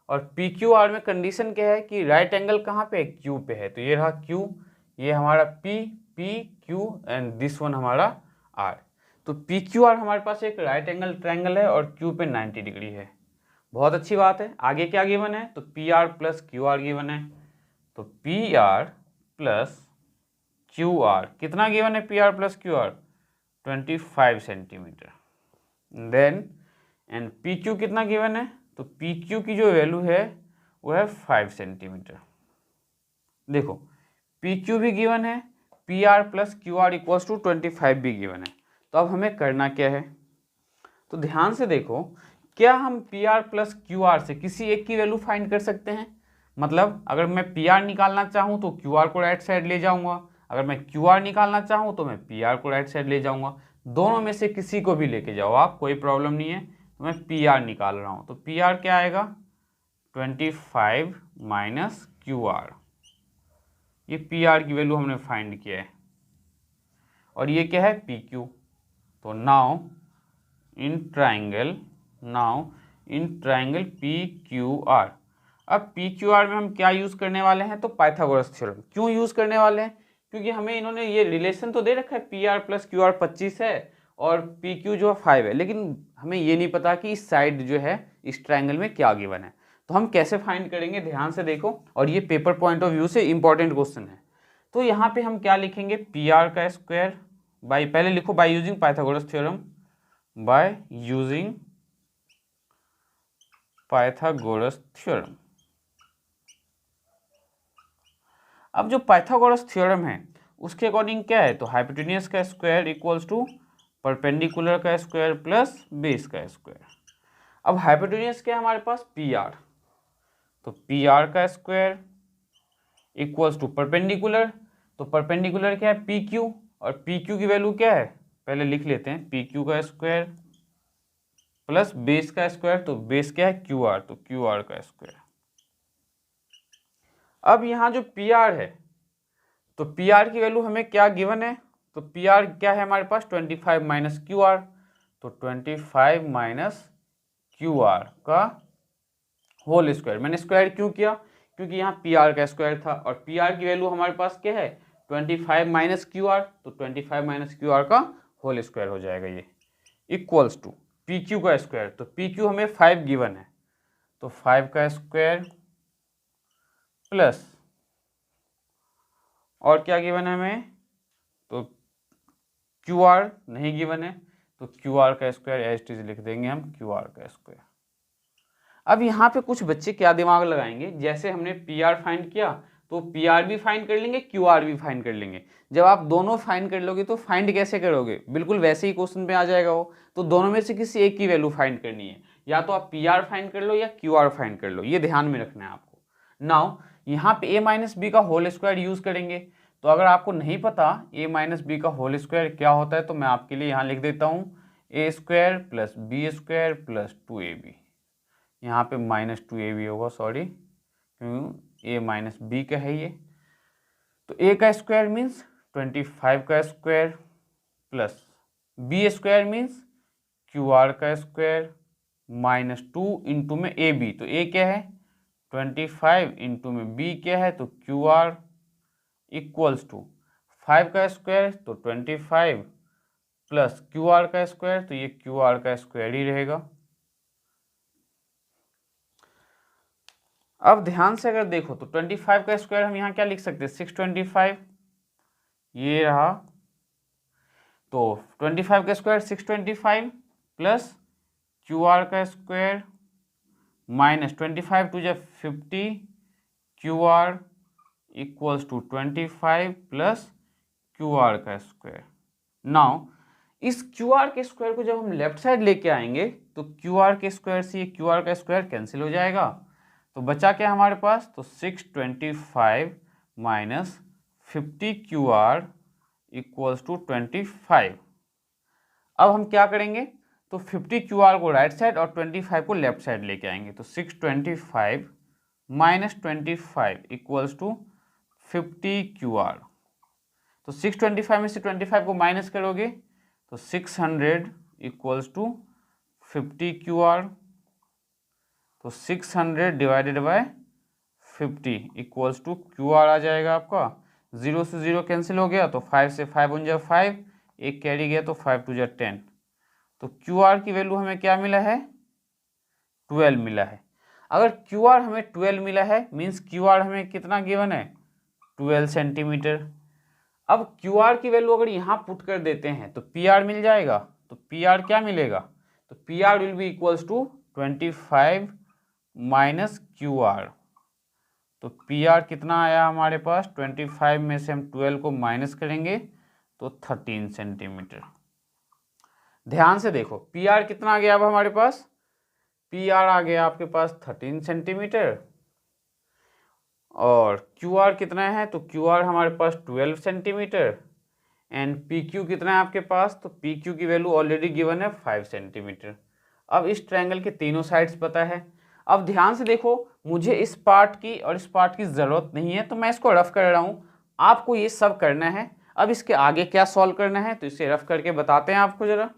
और पी क्यू आर में कंडीशन क्या है कि राइट एंगल कहाँ पे है, क्यू पे है। तो ये रहा क्यू, ये हमारा P, P Q and this one हमारा आर। तो पी क्यू आर हमारे पास एक राइट एंगल ट्रायंगल है और क्यू पे 90 डिग्री है। बहुत अच्छी बात है। आगे क्या गिवन है, तो P R plus Q R given है। तो P R plus Q R कितना गिवन है, P R plus Q R 25 centimetre. Then and P Q कितना गिवन है, तो पी क्यू की जो वैल्यू है वो है 5 सेंटीमीटर। देखो पी क्यू भी गिवन है, P R plus Q R equals to 25 भी गिवन है। तो अब हमें करना क्या है, तो ध्यान से देखो, क्या हम P R plus Q are से किसी एक की वैल्यू फाइंड कर सकते हैं। मतलब अगर मैं पी आर निकालना चाहूँ तो क्यू आर को राइट साइड ले जाऊँगा, अगर मैं क्यू आर निकालना चाहूँ तो मैं पी आर को राइट साइड ले जाऊँगा। दोनों में से किसी को भी लेके जाओ आप, कोई प्रॉब्लम नहीं है। तो मैं पी आर निकाल रहा हूँ, तो पी आर क्या आएगा 25 माइनस क्यू आर, ये पी आर की वैल्यू हमने फाइंड किया है। और ये क्या है पी क्यू। तो now in triangle P Q R. अब पी क्यू आर में हम क्या यूज़ करने वाले हैं, तो पाइथागोरस थ्योरम। क्यों यूज़ करने वाले हैं, क्योंकि हमें इन्होंने ये रिलेशन तो दे रखा है P R plus Q R 25 है और पी क्यू जो है 5 है, लेकिन हमें ये नहीं पता कि इस साइड जो है इस ट्राइंगल में क्या गिवन है। तो हम कैसे फाइंड करेंगे, ध्यान से देखो, और ये पेपर पॉइंट ऑफ व्यू से इंपॉर्टेंट क्वेश्चन है। तो यहाँ पे हम क्या लिखेंगे, पी आर का स्क्वायर बाई, पहले लिखो by using Pythagoras theorem, by using Pythagoras theorem. अब जो पाइथागोरस थ्योरम है उसके अकॉर्डिंग क्या है, तो हाइपोटेन्यूस का स्क्वायर इक्वल्स टू परपेंडिकुलर का स्क्वायर प्लस बेस का स्क्वायर। अब हाइपोटेन्यूस क्या है हमारे पास, पी आर, तो पी आर का स्क्वायर इक्वल्स टू परपेंडिकुलर, तो परपेंडिकुलर क्या है पी क्यू, और पी क्यू की वैल्यू क्या है पहले लिख लेते हैं, पी क्यू का स्क्वायर प्लस बेस का स्क्वायर, तो बेस क्या है क्यू आर, तो क्यू आर का स्क्वायर। अब यहाँ जो पी आर है, तो पी आर की वैल्यू हमें क्या गिवन है, तो पी आर क्या है हमारे पास 25 माइनस क्यू आर, तो 25 माइनस क्यू आर का होल स्क्वायर। मैंने स्क्वायर क्यों किया, क्योंकि यहाँ पी आर का स्क्वायर था और पी आर की वैल्यू हमारे पास क्या है 25 माइनस क्यू आर, तो 25 माइनस क्यू आर का होल स्क्वायर हो जाएगा ये, इक्वल्स टू पी क्यू का स्क्वायर, तो पी क्यू हमें 5 गिवन है, तो 5 का स्क्वायर प्लस और क्या गिवन है हमें, तो क्यू आर नहीं गिवन है, तो क्यू आर का स्क्वायर एज इट इज लिख देंगे हम, क्यू आर का स्क्वायर। अब यहाँ पे कुछ बच्चे क्या दिमाग लगाएंगे, जैसे हमने पी आर फाइंड किया तो पी आर भी फाइंड कर लेंगे, क्यू आर भी फाइंड कर लेंगे। जब आप दोनों फाइंड कर लोगे तो फाइंड कैसे करोगे, बिल्कुल वैसे ही क्वेश्चन पे आ जाएगा वो। तो दोनों में से किसी एक की वैल्यू फाइंड करनी है, या तो आप पी आर फाइंड कर लो या क्यू आर फाइंड कर लो, ये ध्यान में रखना है आपको। नाउ यहाँ पे ए माइनस बी का होल स्क्वायर यूज करेंगे। तो अगर आपको नहीं पता ए माइनस बी का होल स्क्वायर क्या होता है, तो मैं आपके लिए यहाँ लिख देता हूँ a square plus B square plus 2ab। यहाँ पे -2ab होगा, सॉरी, क्यों ए माइनस बी का है ये। तो ए का स्क्वायर मीन्स 25 का square plus B square means Q R का स्क्वायर -2 इंटू में ए बी, तो ए क्या है 25 इंटू में बी क्या है, तो क्यू आर इक्वल्स टू 5 का स्क्वायर, तो 25 प्लस क्यू आर का स्क्वायर, तो ये क्यू आर का स्क्वायर ही रहेगा। अब ध्यान से अगर देखो तो 25 का स्क्वायर हम यहाँ क्या लिख सकते हैं, 625, ये रहा। तो 25 का स्क्वायर 625 प्लस क्यू आर का स्क्वायर माइनस 25 टू जा 50, Q R equals to 25 plus Q R का स्क्वायर। नाउ इस क्यू आर के स्क्वायर को जब हम लेफ्ट साइड लेके आएंगे तो क्यू आर के स्क्वायर से ये क्यू आर का स्क्वायर कैंसिल हो जाएगा। तो बचा क्या हमारे पास, तो 625 minus 50 Q R equals to 25। अब हम क्या करेंगे, तो 50 क्यू आर को राइट साइड और 25 को लेफ्ट साइड लेके आएंगे। तो 625 minus 25 equals to 50 Q are. तो 625 में से 25 को माइनस करोगे तो 600 इक्वल्स टू 50 क्यू आर। तो 600 divided by 50 equals to q r आ जाएगा आपका। 0 से 0 कैंसिल हो गया तो 5 से 5 बन जाए 5, एक कैरी गया तो 5 टू जा 10। तो क्यू आर की वैल्यू हमें क्या मिला है, 12 मिला है। अगर क्यू आर हमें 12 मिला है मीन्स क्यू आर हमें कितना गिवन है, 12 सेंटीमीटर। अब क्यू आर की वैल्यू अगर यहाँ पुट कर देते हैं तो पी आर मिल जाएगा। तो पी आर क्या मिलेगा, तो P R will be equals to 25 minus Q are. तो पी आर कितना आया हमारे पास, 25 में से हम 12 को माइनस करेंगे तो 13 सेंटीमीटर। ध्यान से देखो पी आर कितना आ गया अब हमारे पास, पी आर आ गया आपके पास 13 सेंटीमीटर। और क्यू आर कितना है, तो क्यू आर हमारे पास 12 सेंटीमीटर। एंड पी क्यू कितना है आपके पास, तो पी क्यू की वैल्यू ऑलरेडी गिवन है 5 सेंटीमीटर। अब इस ट्रायंगल के तीनों साइड्स पता है। अब ध्यान से देखो, मुझे इस पार्ट की और इस पार्ट की ज़रूरत नहीं है तो मैं इसको रफ कर रहा हूँ, आपको ये सब करना है। अब इसके आगे क्या सॉल्व करना है तो इसे रफ करके बताते हैं आपको ज़रा।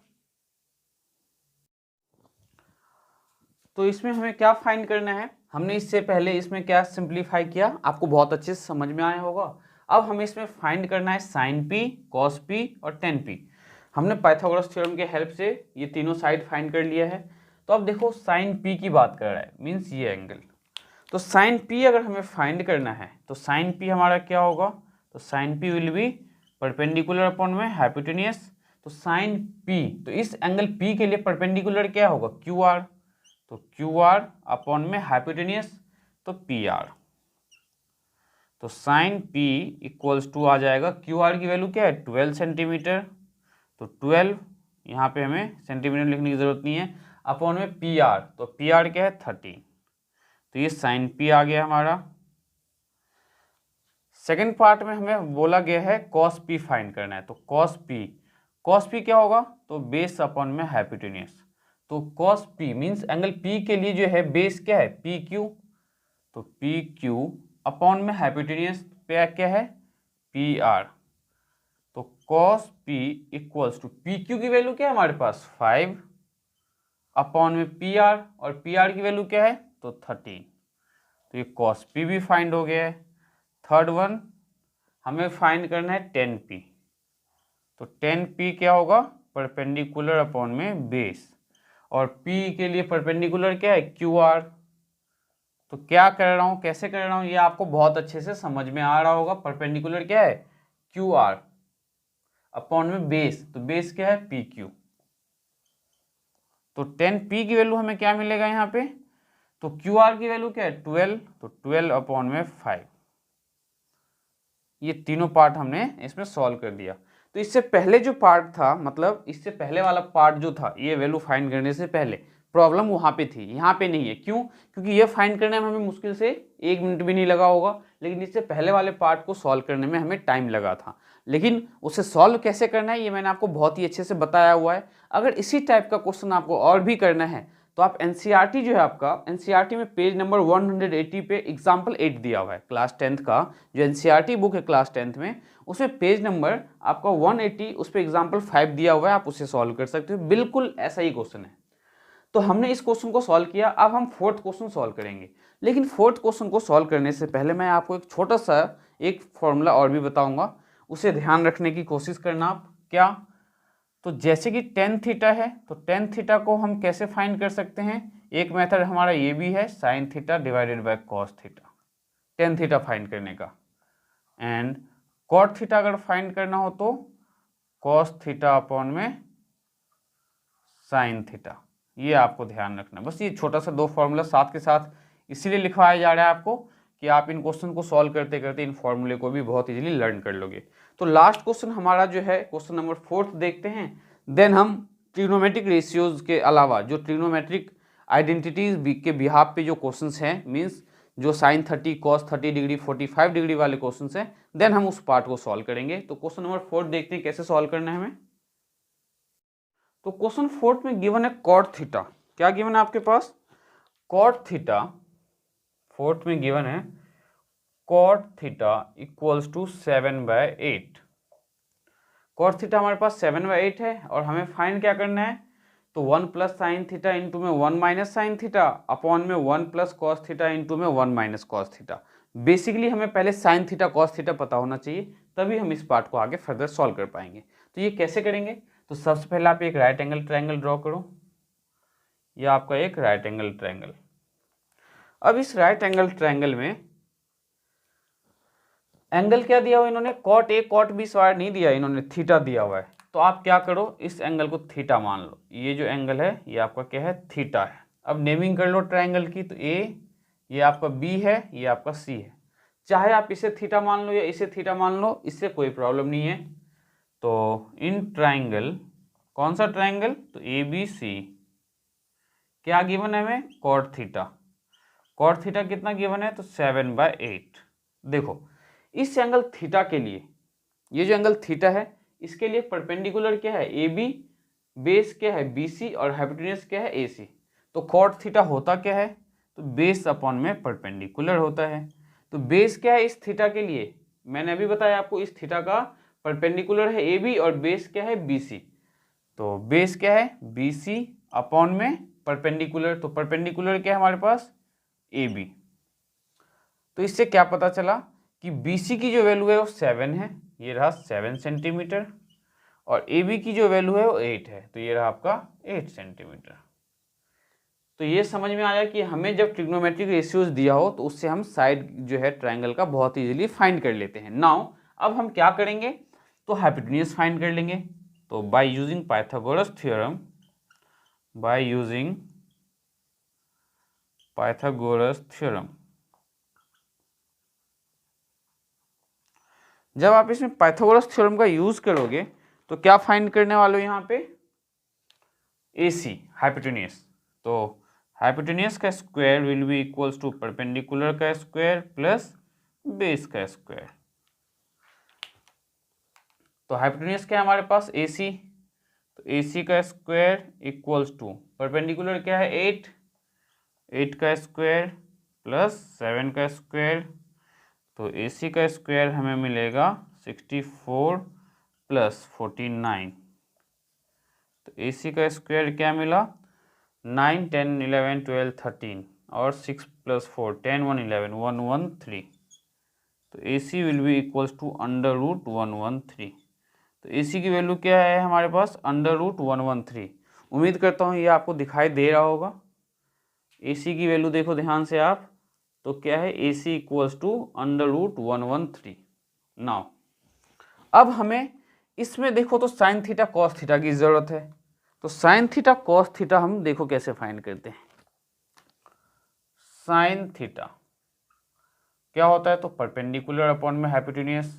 तो इसमें हमें क्या फाइंड करना है, हमने इससे पहले इसमें क्या सिंप्लीफाई किया, आपको बहुत अच्छे से समझ में आया होगा। अब हमें इसमें फाइंड करना है साइन पी, कॉस पी और टेन पी। हमने पाइथागोरस थ्योरम के हेल्प से ये तीनों साइड फाइंड कर लिया है। तो अब देखो साइन पी की बात कर रहा है, मीन्स ये एंगल। तो साइन पी अगर हमें फाइंड करना है तो साइन पी हमारा क्या होगा, तो sine P will be perpendicular upon में हाइपोटेनियस। तो साइन पी, तो इस एंगल पी के लिए परपेंडिकुलर क्या होगा, क्यू आर। तो क्यू आर अपॉन में हाइपोटेनियस तो पी आर। तो साइन पी इक्वल्स टू आ जाएगा, क्यू आर की वैल्यू क्या है 12 सेंटीमीटर। तो 12 यहाँ पे हमें सेंटीमीटर लिखने की जरूरत नहीं है, अपॉन में पी आर। तो पी आर क्या है 13। तो ये साइन पी आ गया हमारा। सेकेंड पार्ट में हमें बोला गया है कॉस पी फाइंड करना है। तो कॉस पी क्या होगा, तो बेस अपॉन में हाइपोटेनियस। तो cos P means angle P के लिए जो है बेस क्या है पी क्यू। तो पी क्यू अपॉन में हाइपोटेनियस पे क्या है पी आर। तो cos P equals to P Q की वैल्यू क्या है हमारे पास 5 अपॉन में पी आर, और पी आर की वैल्यू क्या है तो 13। तो ये कॉस पी भी फाइंड हो गया है। थर्ड वन हमें फाइंड करना है टेन पी। तो टेन पी क्या होगा, परपेंडिकुलर अपॉन में बेस, और P के लिए परपेंडिकुलर क्या है क्यू आर। तो क्या कर रहा हूँ, कैसे कर रहा हूँ, ये आपको बहुत अच्छे से समझ में आ रहा होगा। परपेंडिकुलर क्या है क्यू आर अपॉन में बेस, तो बेस क्या है पी क्यू। तो 10P की वैल्यू हमें क्या मिलेगा यहाँ पे, तो क्यू आर की वैल्यू क्या है 12। तो 12 अपॉन में 5। ये तीनों पार्ट हमने इसमें सॉल्व कर दिया। तो इससे पहले जो पार्ट था, मतलब इससे पहले वाला पार्ट जो था, ये वैल्यू फाइंड करने से पहले प्रॉब्लम वहाँ पे थी, यहाँ पे नहीं है। क्यों, क्योंकि ये फाइंड करने में हमें मुश्किल से 1 मिनट भी नहीं लगा होगा, लेकिन इससे पहले वाले पार्ट को सॉल्व करने में हमें टाइम लगा था। लेकिन उसे सॉल्व कैसे करना है ये मैंने आपको बहुत ही अच्छे से बताया हुआ है। अगर इसी टाइप का क्वेश्चन आपको और भी करना है तो आप एनसीईआरटी जो है आपका, एनसीईआरटी में पेज नंबर 180 पे एग्जाम्पल 8 दिया हुआ है क्लास 10th का। जो एनसीईआरटी बुक है क्लास 10th में, उसमें पेज नंबर आपका 180, उस पर एग्जाम्पल 5 दिया हुआ है, आप उसे सॉल्व कर सकते हो। बिल्कुल ऐसा ही क्वेश्चन है। तो हमने इस क्वेश्चन को सॉल्व किया, अब हम फोर्थ क्वेश्चन सॉल्व करेंगे। लेकिन फोर्थ क्वेश्चन को सॉल्व करने से पहले मैं आपको एक छोटा सा एक फॉर्मूला और भी बताऊंगा, उसे ध्यान रखने की कोशिश करना आप। क्या, तो जैसे कि टेन थीटा है तो टेन थीटा को हम कैसे फाइंड कर सकते हैं, एक मेथड हमारा ये भी है sine theta divided by cos theta, tan theta find करने का। एंड कॉट थीटा अगर फाइंड करना हो तो कॉस थीटा अपॉन में साइन थीटा, ये आपको ध्यान रखना। बस ये छोटा सा दो फॉर्मूला साथ के साथ इसीलिए लिखवाया जा रहा है आपको कि आप इन क्वेश्चन को सॉल्व करते करते इन फॉर्मूले को भी बहुत इजीली लर्न कर लोगे। तो लास्ट क्वेश्चन हमारा जो है क्वेश्चन नंबर 4 देखते हैं, देन हम ट्रिग्नोमेट्रिक रेशियोज के अलावा जो ट्रिग्नोमेट्रिक आइडेंटिटीज के बिहाफ पे जो क्वेश्चंस हैं, मीन्स जो साइन 30 कॉस 30 डिग्री 45 डिग्री वाले क्वेश्चंस हैं, देन हम उस पार्ट को सॉल्व करेंगे। तो क्वेश्चन नंबर 4 देखते हैं कैसे सॉल्व करना है हमें। तो क्वेश्चन 4 में गिवन है कॉट थीटा, क्या गिवन है आपके पास, कॉट थीटा 4 में गिवन है cot theta equals to 7/8। Cot theta हमारे पास 7/8 है और हमें फाइंड क्या करना है, तो 1 प्लस साइन थीटा इंटू में 1 माइनस साइन थीटा अपॉन में 1 प्लस कॉस थीटा इंटू में 1 माइनस कॉस थीटा। बेसिकली हमें पहले साइन थीटा कॉस थीटा पता होना चाहिए, तभी हम इस पार्ट को आगे फर्दर सॉल्व कर पाएंगे। तो ये कैसे करेंगे, तो सबसे पहले आप एक राइट एंगल ट्रायंगल ड्रॉ करो, यह आपका एक राइट एंगल ट्रायंगल। अब इस राइट एंगल ट्रायंगल में एंगल क्या दिया हुआ इन्होंने, cot A cot B square नहीं दिया इन्होंने, थीटा दिया हुआ है। तो आप क्या करो, इस एंगल को थीटा मान लो, ये जो एंगल है ये आपका क्या है, थीटा है। अब नेमिंग कर लो ट्रायंगल की, तो ए ये आपका बी है, ये आपका सी है। चाहे आप इसे थीटा मान लो या इसे थीटा मान लो, इससे कोई प्रॉब्लम नहीं है। तो इन ट्रायंगल, कौन सा ट्रायंगल, तो ए बी सी, क्या गिवन है हमें, कॉट थीटा। कॉट थीटा कितना गिवन है, तो 7/8। देखो इस एंगल थीटा के लिए, ये जो एंगल थीटा है इसके लिए परपेंडिकुलर क्या है, ए बी, बेस क्या है बी सी, और हाइपोटेन्यूज क्या है ए सी। तो कॉट थीटा होता क्या है, तो बेस अपॉन में परपेंडिकुलर होता है। तो बेस क्या है इस थीटा के लिए, मैंने अभी बताया आपको, इस थीटा का परपेंडिकुलर है ए बी और बेस क्या है बी सी। तो बेस क्या है बी सी अपॉन में परपेंडिकुलर, तो परपेंडिकुलर क्या है हमारे पास, ए बी। तो इससे क्या पता चला कि BC की जो वैल्यू है वो 7 है, ये रहा 7 सेंटीमीटर, और AB की जो वैल्यू है वो 8 है, तो ये रहा आपका 8 सेंटीमीटर। तो ये समझ में आया कि हमें जब ट्रिग्नोमेट्रिक रेशियोज दिया हो तो उससे हम साइड जो है ट्रायंगल का बहुत इजीली फाइंड कर लेते हैं। नाउ अब हम क्या करेंगे, तो हाइपोटेन्यूज फाइंड कर लेंगे। तो by using Pythagoras theorem, by using Pythagoras theorem, जब आप इसमें पाइथागोरस थ्योरम का यूज करोगे तो क्या फाइंड करने वाले हो यहाँ पे, AC हाइपोटेन्यूज। तो हाइपोटेन्यूज का square will be equals to perpendicular का स्क्वायर प्लस बेस का स्क्वायर। तो हाइपोटेन्यूज क्या है हमारे पास, AC, तो AC का स्क्वायर इक्वल्स टू परपेंडिकुलर क्या है 8, 8 का स्क्वायर प्लस 7 का स्क्वायर। तो AC का स्क्वायर हमें मिलेगा 64 प्लस 49। तो AC का स्क्वायर क्या मिला, 9 10 11 12 13 और 6 प्लस 4 10 1 11 113। तो AC will be equals to √113। तो AC की वैल्यू क्या है हमारे पास, √113। उम्मीद करता हूँ ये आपको दिखाई दे रहा होगा। AC की वैल्यू देखो ध्यान से आप, तो क्या है AC इक्वल्स टू √113। नाउ अब हमें इसमें देखो तो साइन थीटा कॉस थीटा की जरूरत है। तो साइन थीटा कॉस थीटा हम देखो कैसे फाइंड करते हैं। साइन थीटा क्या होता है, तो परपेंडिकुलर अपॉन में हाइपोटेन्यूज।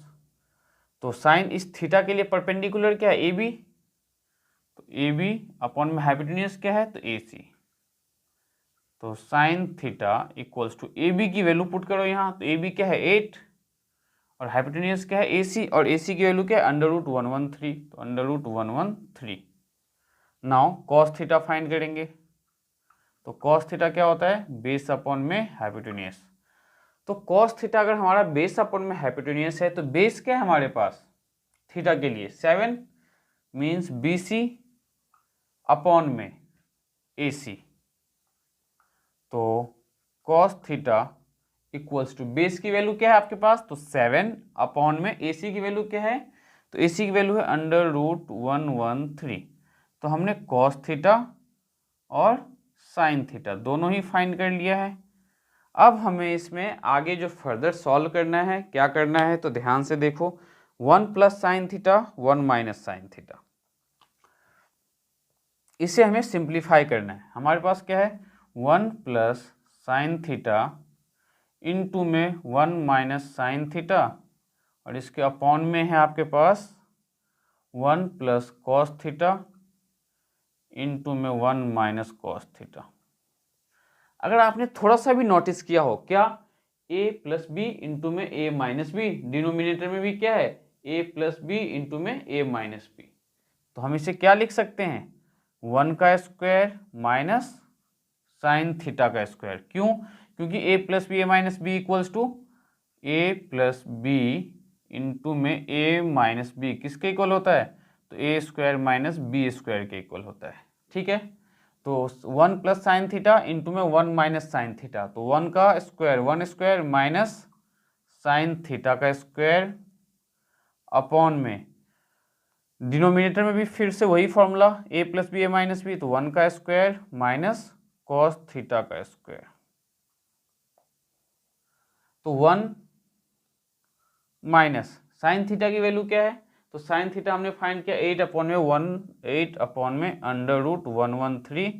तो साइन इस थीटा के लिए परपेंडिकुलर क्या है, AB, तो AB अपॉन में हाइपोटेन्यूज क्या है, तो AC। तो sine theta equals to AB की वैल्यू पुट करो यहाँ, तो AB क्या है 8 और हाइपोटेन्यूज क्या है AC, और AC की वैल्यू क्या है √113, तो √113। नाउ कॉस थीटा फाइंड करेंगे। तो कॉस थीटा क्या होता है, बेस अपॉन में हाइपोटेन्यूज। तो कॉस थीटा अगर हमारा बेस अपॉन में हाइपोटेन्यूज है तो बेस क्या है हमारे पास थीटा के लिए 7 मीन्स BC अपॉन में AC। तो cos theta equals to base की वैल्यू क्या है आपके पास, तो 7 अपॉन में AC की वैल्यू क्या है तो AC की वैल्यू है √113। तो हमने कॉस थीटा और साइन थीटा दोनों ही फाइंड कर लिया है। अब हमें इसमें आगे जो फर्दर सॉल्व करना है, क्या करना है, तो ध्यान से देखो। 1 plus sine theta 1 minus sine theta, इसे हमें सिंप्लीफाई करना है। हमारे पास क्या है, 1 प्लस साइन थीटा इंटू में 1 माइनस साइन थीटा, और इसके अपॉन में है आपके पास 1 प्लस कॉस थीटा इंटू में 1 माइनस कॉस थीटा। अगर आपने थोड़ा सा भी नोटिस किया हो, क्या a प्लस बी इंटू में a माइनस बी, डिनोमिनेटर में भी क्या है a प्लस बी इंटू में a माइनस बी। तो हम इसे क्या लिख सकते हैं, 1 का स्क्वायर माइनस साइन थीटा का स्क्वायर। क्यों, क्योंकि a plus B A minus B equals to a plus B into में a माइनस बी किसके इक्वल होता है, तो a square minus B square के इक्वल होता है। ठीक है, तो 1 प्लस साइन थीटा इंटू में 1 माइनस साइन थीटा, तो 1 का square 1 square minus sine theta का स्क्वायर अपॉन में डिनोमिनेटर में भी फिर से वही formula a plus B A minus B, तो 1 का स्क्वायर माइनस कॉस थीटा का स्क्वायर। तो 1 माइनस साइन थीटा की वैल्यू क्या है, तो साइन थीटा हमने फाइंड किया 8 अपॉन में √113,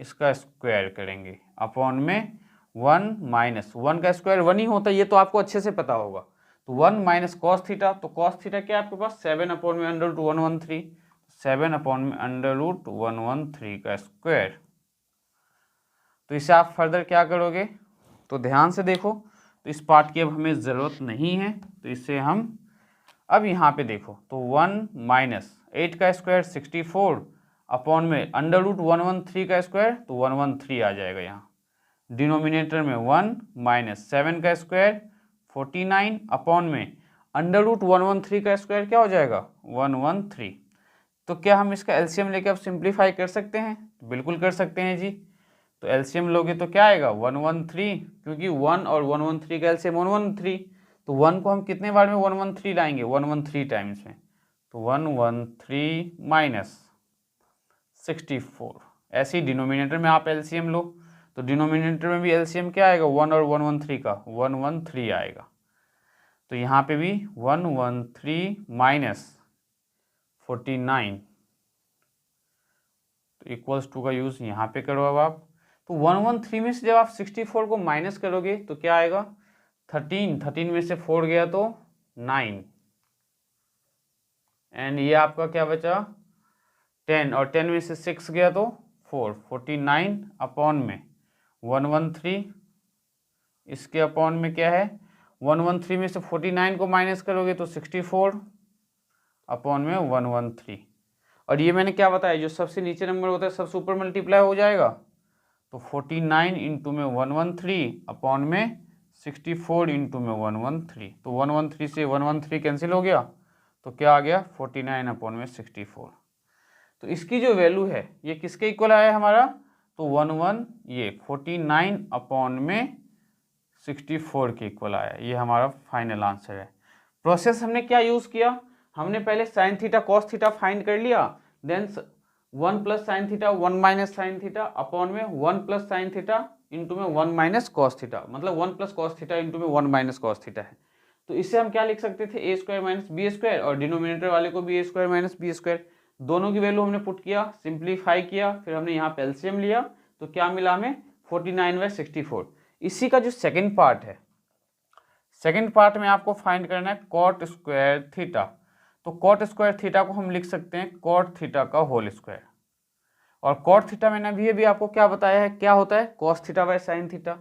इसका स्क्वायर करेंगे अपॉन में 1 माइनस 1 का स्क्वायर 1 ही होता है, ये तो आपको अच्छे से पता होगा। तो 1 माइनस कॉस थीटा, तो कॉस थीटा क्या है आपके पास 7 अपॉन में √113, 7 अपॉन में √113 का स्क्वायर। तो इसे आप फर्दर क्या करोगे, तो ध्यान से देखो। तो इस पार्ट की अब हमें ज़रूरत नहीं है, तो इसे हम अब यहाँ पे देखो, तो 1 माइनस 8 का स्क्वायर 64 अपॉन में √113 का स्क्वायर, तो 113 आ जाएगा यहाँ। डिनोमिनेटर में 1 माइनस 7 का स्क्वायर 49 अपॉन में √113 का स्क्वायर क्या हो जाएगा 113। तो क्या हम इसका एलसीएम लेके अब सिंप्लीफाई कर सकते हैं, बिल्कुल कर सकते हैं जी। तो एलसीएम लोगे तो क्या आएगा 113, क्योंकि 1 और 113 का एलसीएम 113, तो 1 को हम कितने बार में 113 लाएंगे 113 टाइम्स में, तो 113 माइनस 64। ऐसे ही डिनोमिनेटर में आप एलसीएम लो, तो डिनोमिनेटर में भी एलसीएम क्या आएगा 1 और 113 का 113 आएगा। तो यहाँ पे भी 113 माइनस 49, तो इक्वल्स टू का यूज़ यहाँ पे करो अब आप। तो 113 में से जब आप 64 को माइनस करोगे तो क्या आएगा 13 में से 4 गया तो 9, एंड ये आपका क्या बचा 10, और 10 में से 6 गया तो 4, 49 अपॉन में 113, इसके अपॉन में क्या है 113 में से 49 को माइनस करोगे तो 64 अपॉन में 113। और ये मैंने क्या बताया, जो सबसे नीचे नंबर होता है सबसे ऊपर मल्टीप्लाई हो जाएगा, तो 49 इंटू में 113 अपॉन में 64 इंटू में 113, तो 113 से 113 कैंसिल हो गया, तो क्या आ गया 49 अपॉन में 64। तो इसकी जो वैल्यू है ये किसके इक्वल आया हमारा, तो 49 अपॉन में 64 के इक्वल आया। ये हमारा फाइनल आंसर है। प्रोसेस हमने क्या यूज़ किया, हमने पहले sine theta cos theta find कर लिया, then 1 plus sine theta 1 minus sine theta upon में 1 प्लस साइन थीटा इंटू में 1 माइनस कॉस थीटा, मतलब 1 प्लस कॉस थीटा इंटू में 1 माइनस कॉस थीटा है। तो इससे हम क्या लिख सकते थे ए स्क्वायर माइनस बी स्क्वायर, और डिनोमिनेटर वाले को भी ए स्क्वायर माइनस बी स्क्वायर, दोनों की वैल्यू हमने पुट किया, सिंप्लीफाई किया, फिर हमने यहाँ पे एलसीएम लिया, तो क्या मिला हमें 49/64। इसी का जो सेकेंड पार्ट है, सेकेंड पार्ट में आपको फाइंड करना है कॉट स्क्वायर थीटा। तो कॉट स्क्वायर थीटा को हम लिख सकते हैं कॉट थीटा का होल स्क्वायर, और कॉट थीटा मैंने अभी आपको क्या बताया है, क्या होता है cos theta by sine theta,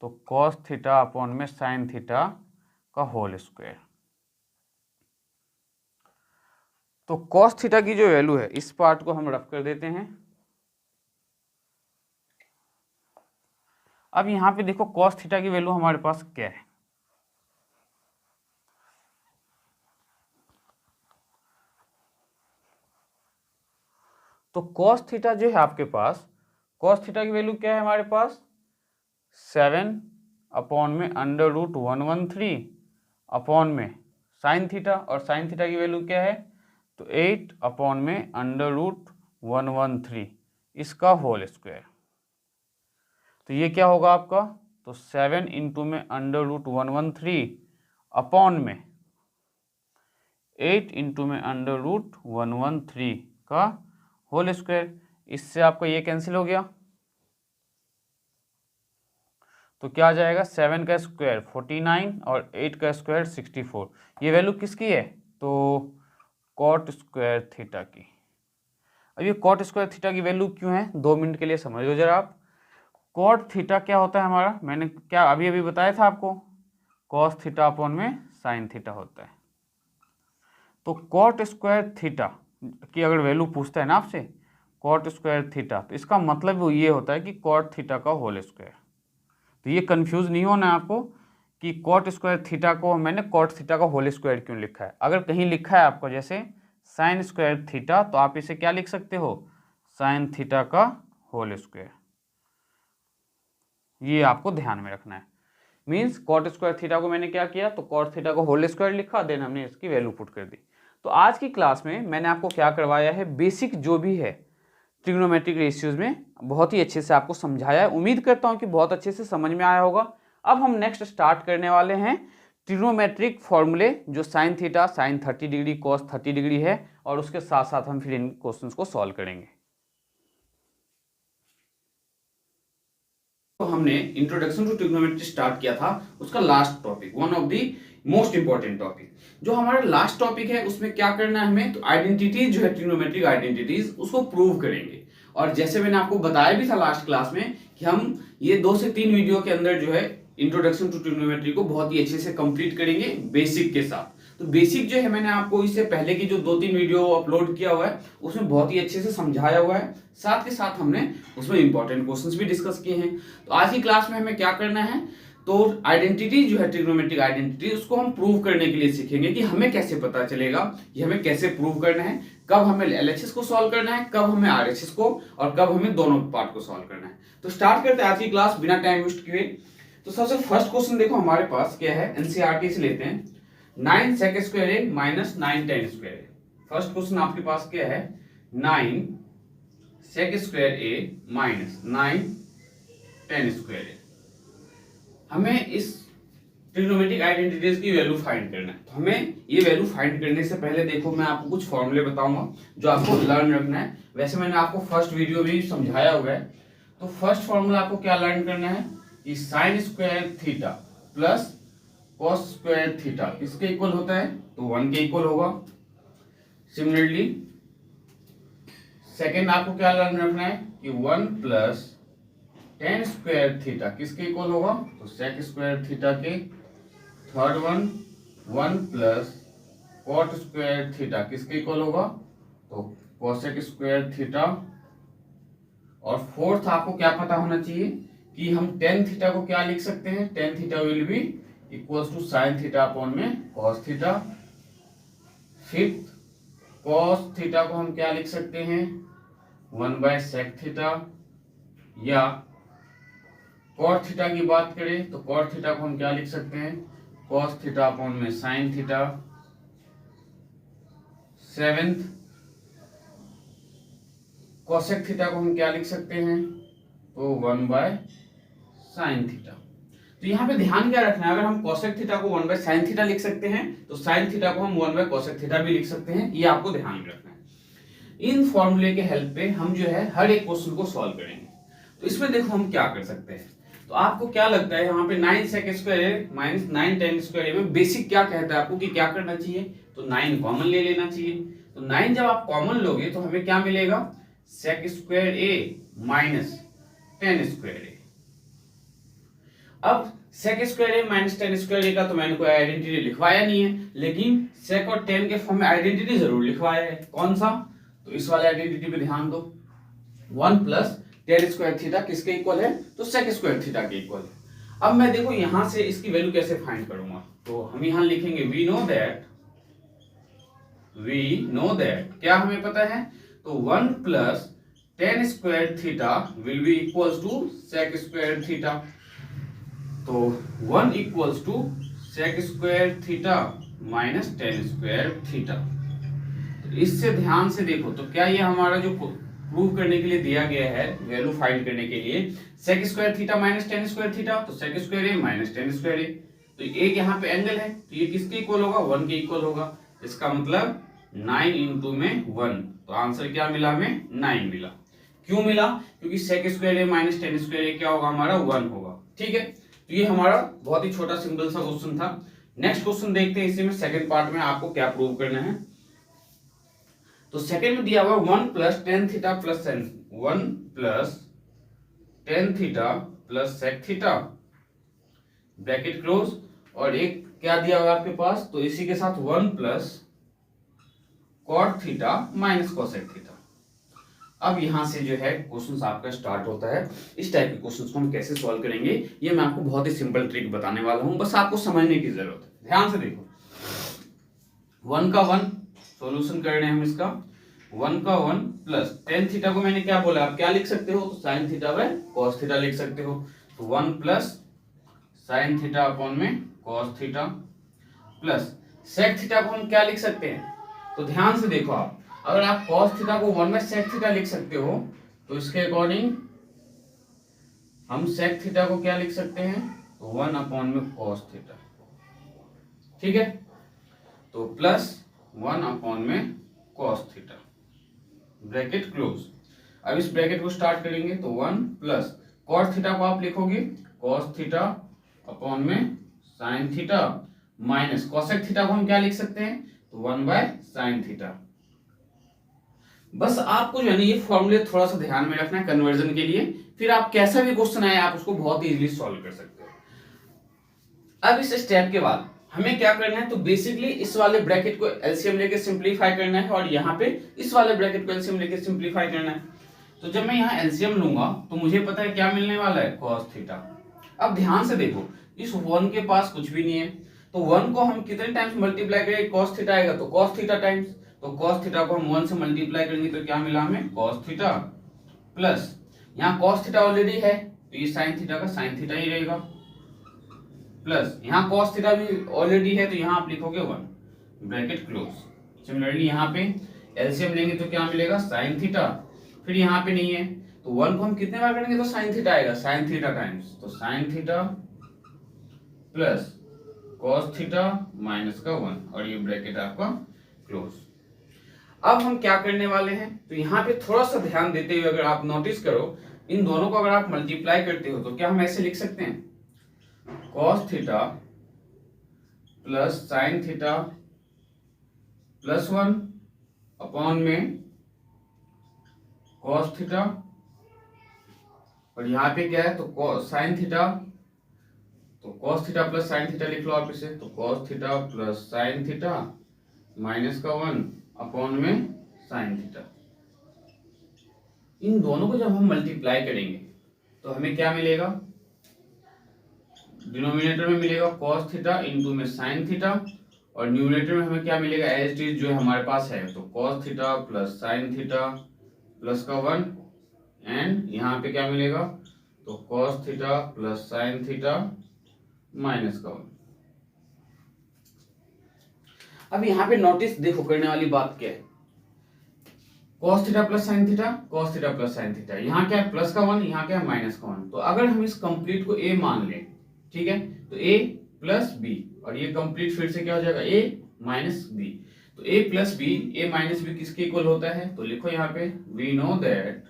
तो कॉस थीटा अपॉन में साइन थीटा का होल स्क्वायर। तो कॉस थीटा की जो वैल्यू है इस पार्ट को हम रफ कर देते हैं। अब यहाँ पे देखो कॉस थीटा की वैल्यू हमारे पास क्या है, तो कॉस थीटा जो है आपके पास, कॉस थीटा की वैल्यू क्या है हमारे पास 7 अपॉन में √113 अपॉन में साइन थीटा, और साइन थीटा की वैल्यू क्या है, तो 8/√113 इसका होल स्क्वायर। तो ये क्या होगा आपका, तो 7 इंटू में √113 अपॉन में 8 इंटू में √113 का होल स्क्वायर। इससे आपका ये कैंसिल हो गया, तो क्या आ जाएगा, 7 का स्क्वायर 49 और 8 का स्क्वायर 64। ये वैल्यू किसकी है, तो कॉट स्क्वायर थीटा की। अब ये कॉट स्क्वायर थीटा की वैल्यू क्यों है, 2 मिनट के लिए समझ लो जरा आप। कॉट थीटा क्या होता है हमारा, मैंने क्या अभी अभी बताया था आपको, कॉस थीटा अपॉन में साइन थीटा होता है। तो कॉट स्क्वायर थीटा की अगर वैल्यू पूछता है ना आपसे, कॉट स्क्वायर थीटा, तो इसका मतलब वो ये होता है कि कॉट थीटा का होल स्क्वायर। तो ये कंफ्यूज नहीं होना है आपको कि कॉट स्क्वायर थीटा को मैंने कॉट थीटा का होल स्क्वायर क्यों लिखा है। अगर कहीं लिखा है आपको जैसे साइन स्क्वायर थीटा, तो आप इसे क्या लिख सकते हो, साइन थीटा का होल स्क्वायर। ये आपको ध्यान में रखना है। मीन्स कॉट स्क्वायर थीटा को मैंने क्या किया, तो कॉट थीटा को होल स्क्वायर लिखा, देन हमने इसकी वैल्यू पुट कर दी। तो आज की क्लास में मैंने आपको क्या करवाया है, बेसिक जो भी है ट्रिग्नोमेट्रिक रेशियोज में बहुत ही अच्छे से आपको समझाया है। उम्मीद करता हूँ कि बहुत अच्छे से समझ में आया होगा। अब हम नेक्स्ट स्टार्ट करने वाले हैं ट्रिग्नोमेट्रिक फॉर्मूले, जो sine theta sine 30 degree cos 30 degree है, और उसके साथ साथ हम फिर इन क्वेश्चंस को सॉल्व करेंगे। तो हमने इंट्रोडक्शन टू ट्रिग्नोमेट्री स्टार्ट किया था, उसका last topic, one of the most important topic, जो हमारा लास्ट टॉपिक है, उसमें क्या करना है हमें, तो आइडेंटिटीज जो है ट्रिग्नोमेट्रिक आइडेंटिटीज उसको प्रूव करेंगे। और जैसे मैंने आपको बताया भी था लास्ट क्लास में कि हम ये 2 से 3 वीडियो के अंदर जो है इंट्रोडक्शन टू ट्रिग्नोमेट्री को बहुत ही अच्छे से कंप्लीट करेंगे बेसिक के साथ। तो बेसिक जो है मैंने आपको इससे पहले की जो 2-3 वीडियो अपलोड किया हुआ है उसमें बहुत ही अच्छे से समझाया हुआ है, साथ के साथ हमने उसमें इंपॉर्टेंट क्वेश्चंस भी डिस्कस किए हैं। तो आज की क्लास में हमें क्या करना है, तो आइडेंटिटी जो है ट्रिग्नोमेट्रिक आइडेंटिटी उसको हम प्रूव करने के लिए सीखेंगे कि हमें कैसे पता चलेगा कि हमें कैसे प्रूव करना है, कब हमें एलएचएस को सॉल्व करना है, कब हमें आरएचएस को, और कब हमें दोनों पार्ट को सॉल्व करना है। तो स्टार्ट करते हैं आज की क्लास बिना टाइम वेस्ट किए। तो सबसे फर्स्ट क्वेश्चन देखो हमारे पास क्या है, एनसीईआरटी से लेते हैं, 9 sec square A minus 9 tan square A. First question आपके पास क्या है, 9 sec square A minus 9 tan square ए। हमें इस ट्रिग्नोमेट्रिक आइडेंटिटीज की वैल्यू फाइंड करना है। तो हमें ये वैल्यू फाइंड करने से पहले देखो मैं आपको कुछ फॉर्मूले बताऊंगा जो आपको लर्न रखना है। वैसे मैंने आपको फर्स्ट वीडियो में समझाया हुआ है। तो फर्स्ट फॉर्मूला आपको क्या लर्न करना है कि sine square theta plus cos square theta किसके इक्वल होता है, तो 1 के इक्वल होगा। सिमिलरली सेकेंड आपको क्या लर्न रखना है कि 1 प्लस tan स्क्वायर थीटा किसके इक्वल होगा, तो sec स्क्वायर थीटा के। Third one 1 plus cot square theta किसके इक्वल होगा, तो cosec स्क्वायर थीटा। और फोर्थ आपको क्या पता होना चाहिए कि हम tan थीटा को क्या लिख सकते हैं, tan theta will be equals to sine theta upon में cos theta. Fifth cos theta को हम क्या लिख सकते हैं, 1/sec थीटा। या कॉट थीटा की बात करें तो कॉट थीटा को हम क्या लिख सकते हैं, कॉस थीटा अपॉन में sine theta. Seventh cosec theta को हम क्या लिख सकते हैं, तो 1/sin थीटा। तो यहाँ पे ध्यान क्या रखना है, अगर हम कोसेक थीटा को 1/sin थीटा लिख सकते हैं तो साइन थीटा को हम 1/कोसेक थीटा भी लिख सकते हैं। ये आपको ध्यान में रखना है। इन फॉर्मूले के हेल्प पे हम जो है हर एक क्वेश्चन को सॉल्व करेंगे। तो इसमें देखो हम क्या कर सकते हैं, तो आपको क्या लगता है यहाँ पे 9 sec square minus 9 tan square में बेसिक क्या कहता है आपको कि क्या करना चाहिए, तो 9 कॉमन ले लेना चाहिए। तो 9 जब आप कॉमन लोगे तो हमें क्या मिलेगा, sec square A minus tan square ए। अब sec square A minus tan square ए का तो मैंने कोई आइडेंटिटी लिखवाया नहीं है, लेकिन sec और tan के फॉर्म में आइडेंटिटी जरूर लिखवाया है। कौन सा, तो इस वाले आइडेंटिटी पे ध्यान दो। 1 प्लस tan स्क्वायर थीटा किसके इक्वल है, तो sec स्क्वायर थीटा के इक्वल है। अब मैं देखो यहां से इसकी वैल्यू कैसे फाइंड करूंगा, तो हम यहां लिखेंगे वी नो दैट क्या हमें पता है, तो 1 plus tan square theta will be equals to sec square theta. तो 1 equals to sec square theta minus tan square theta. तो इससे ध्यान से देखो, तो क्या ये हमारा जो प्रूव करने के लिए दिया गया है, वैल्यू फाइंड करने के लिए, sec square theta minus tan square theta, तो sec square A minus tan square ए, तो एक यहाँ पे एंगल है, तो ये किसके इक्वल होगा, 1 के इक्वल होगा। इसका मतलब 9 इंटू में 1, तो आंसर क्या मिला हमें, 9 मिला। क्यों मिला, क्योंकि सेक square A minus tan square ए क्या होगा हमारा, 1 होगा। ठीक है, तो ये हमारा बहुत ही छोटा सिंपल सा क्वेश्चन था। नेक्स्ट क्वेश्चन देखते हैं, इसी में सेकंड पार्ट में आपको क्या प्रूव करना है। तो सेकंड में दिया हुआ 1 plus tan theta plus 1 plus tan theta plus sec theta, bracket close, और एक क्या दिया हुआ आपके पास, तो इसी के साथ 1 plus cot theta minus cosec theta. अब यहां से जो है क्वेश्चंस आपका स्टार्ट होता है। इस टाइप के क्वेश्चंस को हम कैसे सॉल्व करेंगे, ये मैं आपको बहुत ही सिंपल ट्रिक बताने वाला हूं, बस आपको समझने की जरूरत है। ध्यान से देखो, 1 का 1 सॉल्यूशन कर रहे हैं हम इसका। 1 का 1 प्लस टेन थीटा को मैंने क्या बोला, आप क्या लिख सकते हो, तो sine theta by cos theta लिख सकते हो। तो 1 प्लस साइन थीटा अपॉन में cos theta, plus sec theta को हम क्या लिख सकते हैं, तो ध्यान से देखो आप, अगर आप cos थीटा को 1 बाय sec थीटा लिख सकते हो, तो इसके अकॉर्डिंग हम sec थीटा को क्या लिख सकते हैं, तो 1 अपॉन में cos थीटा। ठीक है, तो प्लस 1 अपॉन में cos थीटा, ब्रैकेट क्लोज। अब इस ब्रैकेट को स्टार्ट करेंगे, तो 1 प्लस cos थीटा को आप लिखोगे cos थीटा अपॉन में sin theta, minus cosec theta को हम क्या लिख सकते हैं, तो 1 बाय sin थीटा। बस आपको जो है ना ये फॉर्मूले थोड़ा सा ध्यान में रखना है कन्वर्जन के लिए, फिर आप कैसा भी क्वेश्चन आए आप उसको बहुत इजीली सॉल्व कर सकते हो। अब इस स्टेप के बाद हमें क्या करना है, तो बेसिकली इस वाले ब्रैकेट को एलसीएम लेके सिंपलीफाई करना है, और यहाँ पे इस वाले ब्रैकेट को एलसीएम लेके सिंपलीफाई करना है। तो जब मैं यहाँ एलसीएम लूंगा तो मुझे पता है क्या मिलने वाला है, cos थीटा। अब ध्यान से देखो, इस 1 के पास कुछ भी नहीं है, तो 1 को हम कितने टाइम्स मल्टीप्लाई करेंगे, cos थीटा आएगा तो cos थीटा टाइम्स, तो cos थीटा को हम 1 से मल्टीप्लाई करेंगे तो क्या मिला हमें, cos थीटा, प्लस यहाँ cos थीटा ऑलरेडी है तो ये sin थीटा का sin थीटा ही रहेगा, प्लस यहाँ cos थीटा भी ऑलरेडी है तो यहाँ आप लिखोगे 1, ब्रैकेट क्लोज। सिमिलरली यहाँ पे एलसीएम लेंगे तो क्या मिलेगा, sin थीटा, फिर यहाँ पे नहीं है तो 1 को हम कितने बार करेंगे तो sin थीटा आएगा, sin थीटा टाइम्स, तो sin theta plus cos theta minus का 1, और ये ब्रैकेट आपका क्लोज। अब हम क्या करने वाले हैं, तो यहाँ पे थोड़ा सा ध्यान देते हुए अगर आप नोटिस करो, इन दोनों को अगर आप मल्टीप्लाई करते हो तो क्या हम ऐसे लिख सकते हैं, cos theta plus sin theta plus 1 upon में cos थीटा, और यहाँ पे क्या है, तो sin थीटा, तो cos theta plus sin theta लिख लो आप इसे, तो cos theta plus sin theta minus का 1 अपॉन में sin थीटा। इन दोनों को जब हम मल्टीप्लाई करेंगे तो हमें क्या मिलेगा, डिनोमिनेटर में मिलेगा cos थीटा इंटू में sin थीटा, और न्यूमरेटर में हमें क्या मिलेगा, एज इट इज जो हमारे पास है, तो cos theta plus sin theta plus का 1, एंड यहाँ पे क्या मिलेगा, तो cos theta plus sin theta minus का 1। अब यहाँ पे नोटिस देखो करने वाली बात क्या है, cos theta plus sin theta, cos theta plus sin theta, यहाँ क्या है प्लस का 1, यहाँ क्या है माइनस का 1। तो अगर हम इस कंप्लीट को a मान लें, ठीक है, तो a प्लस b, और ये कंप्लीट फिर से क्या हो जाएगा, a माइनस b, तो a plus b, a minus b किसके इक्वल होता है, तो लिखो यहाँ पे वी नो दैट,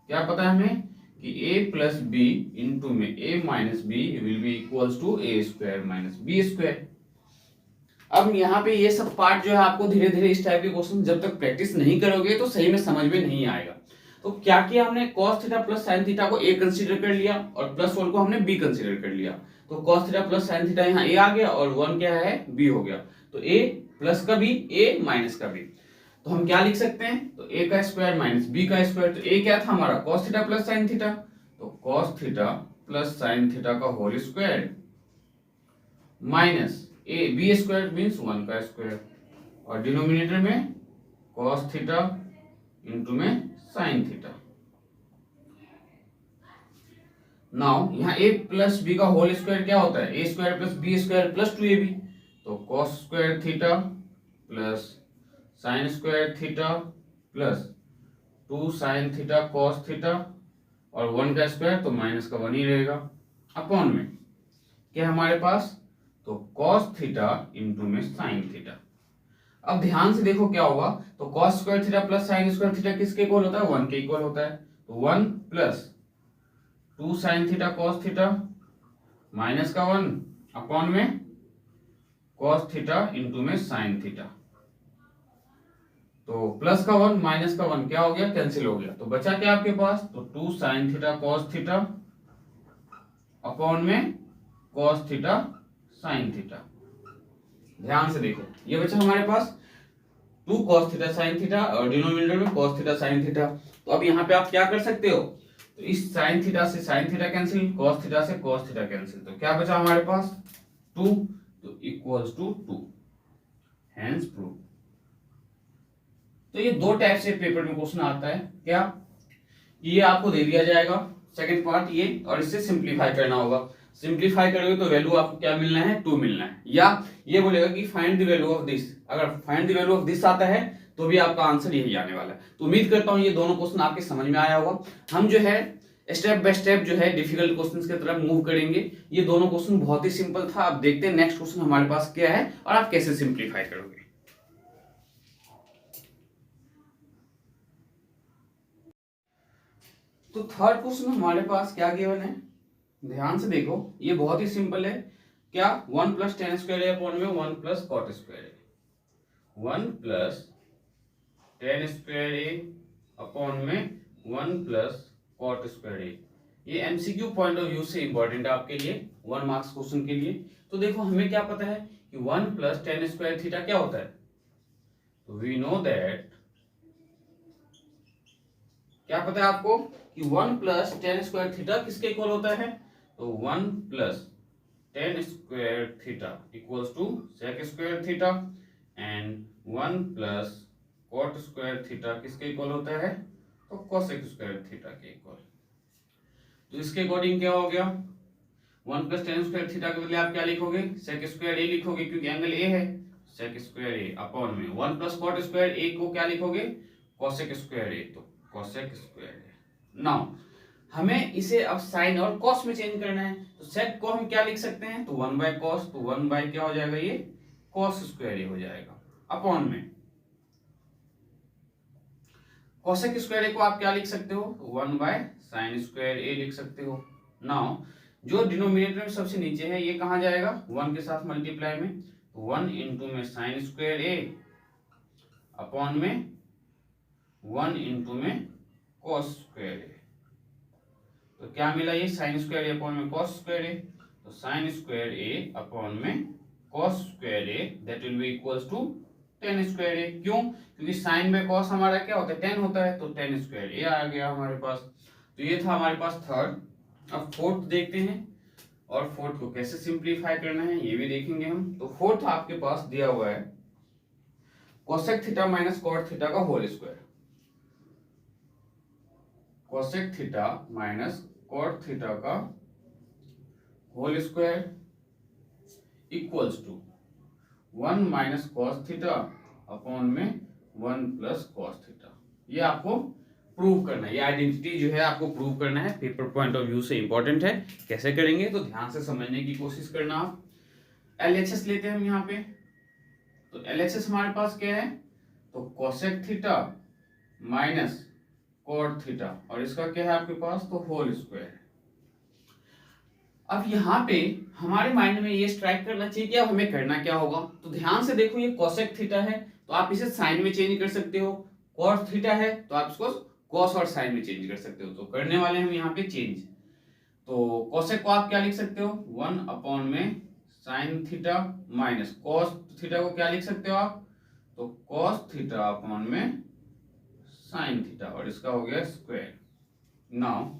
क्या पता है हमें कि a प्लस b इंटू में a minus b will be equals to a square minus b square. अब यहाँ पे ये सब पार्ट जो है आपको धीरे धीरे इस टाइप के क्वेश्चन जब तक प्रैक्टिस नहीं करोगे तो सही में समझ में नहीं आएगा। तो क्या किया हमने, cos theta plus sin theta को a कंसीडर कर लिया और प्लस 1 को हमने b कंसीडर कर लिया, तो cos theta plus sin theta यहाँ a आ गया और 1 क्या है b हो गया, तो a प्लस का b, a माइनस का b, तो हम क्या लिख सकते हैं, तो a का स्क्वायर माइनस b का स्क्वायर, तो a क्या था हमारा cos theta plus sin theta, तो cos theta plus sin theta का whole square minus a b square means 1 का स्क्वायर, और डिनोमिनेटर में cos थीटा इंटू में sin थीटा। नाउ यहाँ a प्लस b का होल स्क्वायर क्या होता है, a square plus b square plus 2ab, तो cos square theta plus sine square theta plus 2 sign theta cos theta और 1 का स्क्वायर तो माइनस का 1 ही रहेगा अपॉन में क्या हमारे पास तो कॉस थीटा इंटू में साइन थीटा। अब ध्यान से देखो क्या होगा, तो cos square theta plus sine square theta किसके इक्वल होता है 1 के इक्वल होता है, तो 1 plus 2 sign theta cos theta minus का 1 अपॉन में कॉस थीटा इंटू में साइन थीटा। तो प्लस का 1 माइनस का 1 क्या हो गया कैंसिल हो गया, तो बचा क्या आपके पास तो 2 sign theta cos theta upon में कॉस थीटा साइन थीटा। ध्यान से देखो ये बचा हमारे पास 2 cos थीटा साइन थीटा और डिनोमिनेटर में cos थीटा साइन थीटा। तो अब यहाँ पे आप क्या कर सकते हो, तो इस साइन थीटा से sine theta cancel, cos theta से cos थीटा कैंसिल, तो क्या बचा हमारे पास 2 तो इक्वल्स टू 2 हेंस प्रूव। तो ये दो टाइप से पेपर में क्वेश्चन आता है, क्या ये आपको दे दिया जाएगा सेकंड पार्ट ये, और इससे सिंप्लीफाई करना होगा। सिंप्लीफाई करोगे तो वैल्यू आपको क्या मिलना है 2 मिलना है, या ये बोलेगा कि find the value of this. अगर find the value of this आता है तो भी आपका आंसर यही आने वाला है। तो उम्मीद करता हूं ये दोनों क्वेश्चन आपके समझ में आया होगा। हम जो है स्टेप बाय स्टेप जो है डिफिकल्ट क्वेश्चंस की तरफ मूव करेंगे। ये दोनों क्वेश्चन बहुत ही सिंपल था, अब देखते हैं नेक्स्ट क्वेश्चन हमारे पास क्या है और आप कैसे सिंप्लीफाई करोगे। तो थर्ड क्वेश्चन हमारे पास क्या गिवन है, ध्यान से देखो ये बहुत ही सिंपल है। क्या 1 plus tan square a upon में 1 plus cot square A, 1 plus tan square a upon में 1 प्लस कॉट स्क्वायर ए। ये एमसीक्यू पॉइंट ऑफ व्यू से इंपॉर्टेंट है आपके लिए 1 मार्क्स क्वेश्चन के लिए। तो देखो हमें क्या पता है कि 1 प्लस टेन स्क्वायर थीटा क्या होता है, तो वी नो दैट क्या पता है आपको कि 1 प्लस टेन स्क्वायर थीटा किसके इक्वल होता है, तो 1 plus tan square theta equals to sec square theta and 1 plus cot square theta किसके इक्वल होता है, तो कोसेक स्क्वायर थीटा के इक्वल। तो इसके अकॉर्डिंग क्या हो गया 1 प्लस टेन स्क्वायर थीटा के बदले आप क्या लिखोगे सेक स्क्वायर ए लिखोगे, क्योंकि एंगल ए है, सेक स्क्वायर ए अपॉन में 1 प्लस कॉट स्क्वायर ए को क्या लिखोगे कोसेक स्क्वायर ए, तो कोसेक स्क्वायर ए। नाउ हमें इसे अब साइन और कॉस में चेंज करना है, तो सेक को हम क्या लिख सकते हैं, तो 1 बाय कॉस, तो 1 बाय क्या हो जाएगा ये कॉस स्क्वायर ए हो जाएगा अपॉन में कोसेक स्क्वायर ए को आप क्या लिख सकते हो, तो 1 बाय साइन स्क्वायर ए लिख सकते हो। नाउ जो डिनोमिनेटर में सबसे नीचे है ये कहां जाएगा 1 के साथ मल्टीप्लाई में, तो 1 इंटू में साइन स्क्वायर ए अपॉन में 1 इंटू में कॉस स्क्वायर ए। तो क्या मिला ये साइन स्क्वायर ए अपॉन में कॉस स्क्वायर ए, तो साइन स्क्वायर ए अपॉन में cos square a that will be equals to tan square a. क्यों, क्योंकि साइन बाय कॉस हमारा क्या होता है 10 होता है, तो टेन स्क्वायर ए आ गया हमारे पास। तो ये था हमारे पास थर्ड। अब फोर्थ देखते हैं, और फोर्थ को कैसे सिंप्लीफाई करना है ये भी देखेंगे हम। तो फोर्थ आपके पास दिया हुआ है cosec theta minus cot theta का whole square, cosec theta minus cot theta का whole square equals to 1 minus cos theta upon में 1 प्लस कॉस थीटा। ये आपको प्रूव करना है, ये आइडेंटिटी जो है आपको प्रूव करना है, पेपर पॉइंट ऑफ व्यू से इंपॉर्टेंट है। कैसे करेंगे तो ध्यान से समझने की कोशिश करना आप। एलएचएस लेते हैं हम यहाँ पे, तो एलएचएस हमारे पास क्या है, तो cosec theta minus cot theta, और इसका क्या है आपके पास, तो होल स्क्वायर। अब यहाँ पे हमारे माइंड में ये स्ट्राइक करना चाहिए कि अब हमें करना क्या होगा। तो ध्यान से देखो ये कोसेक थीटा है तो आप इसे साइन में चेंज कर सकते हो, कॉस थीटा है तो आप इसको कॉस और साइन में चेंज कर सकते हो। तो करने वाले हम यहाँ पे चेंज, तो कोसेक को आप क्या लिख सकते हो 1 अपॉन में sine theta minus cos theta को क्या लिख सकते हो आप, तो कॉस थीटा अपॉन में साइन थीटा, और इसका हो गया स्क्वायर। नाउ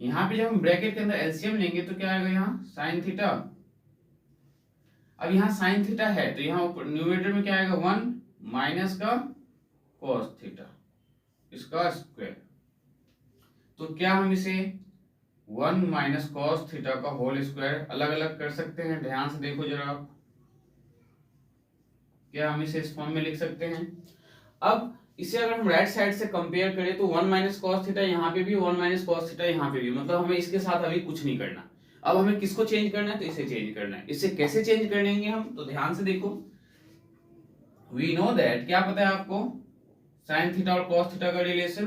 यहाँ पे जब हम ब्रैकेट के अंदर एलसीएम लेंगे तो क्या आएगा यहाँ साइन थीटा। अब यहाँ साइन थीटा है तो यहाँ ऊपर न्यूमरेटर में क्या आएगा 1 माइनस का कॉस थीटा, इसका स्क्वायर। तो क्या हम इसे 1 माइनस कॉस थीटा का होल स्क्वायर अलग अलग कर सकते हैं, ध्यान से देखो जरा आप। क्या हम इसे इस फॉर्म में लिख सकते हैं? अब इसे अगर हम राइट साइड से कंपेयर करें तो 1 माइनस कॉस थीटा यहाँ पे भी, 1 माइनस कॉस थीटा यहाँ पे भी, मतलब हमें इसके साथ अभी कुछ नहीं करना। अब हमें किसको चेंज करना है? तो इसे चेंज करना है। इसे कैसे चेंज करेंगे हम? तो ध्यान से देखो, वी नो दैट, क्या पता है आपको? साइन थीटा और कॉस थीटा का रिलेशन।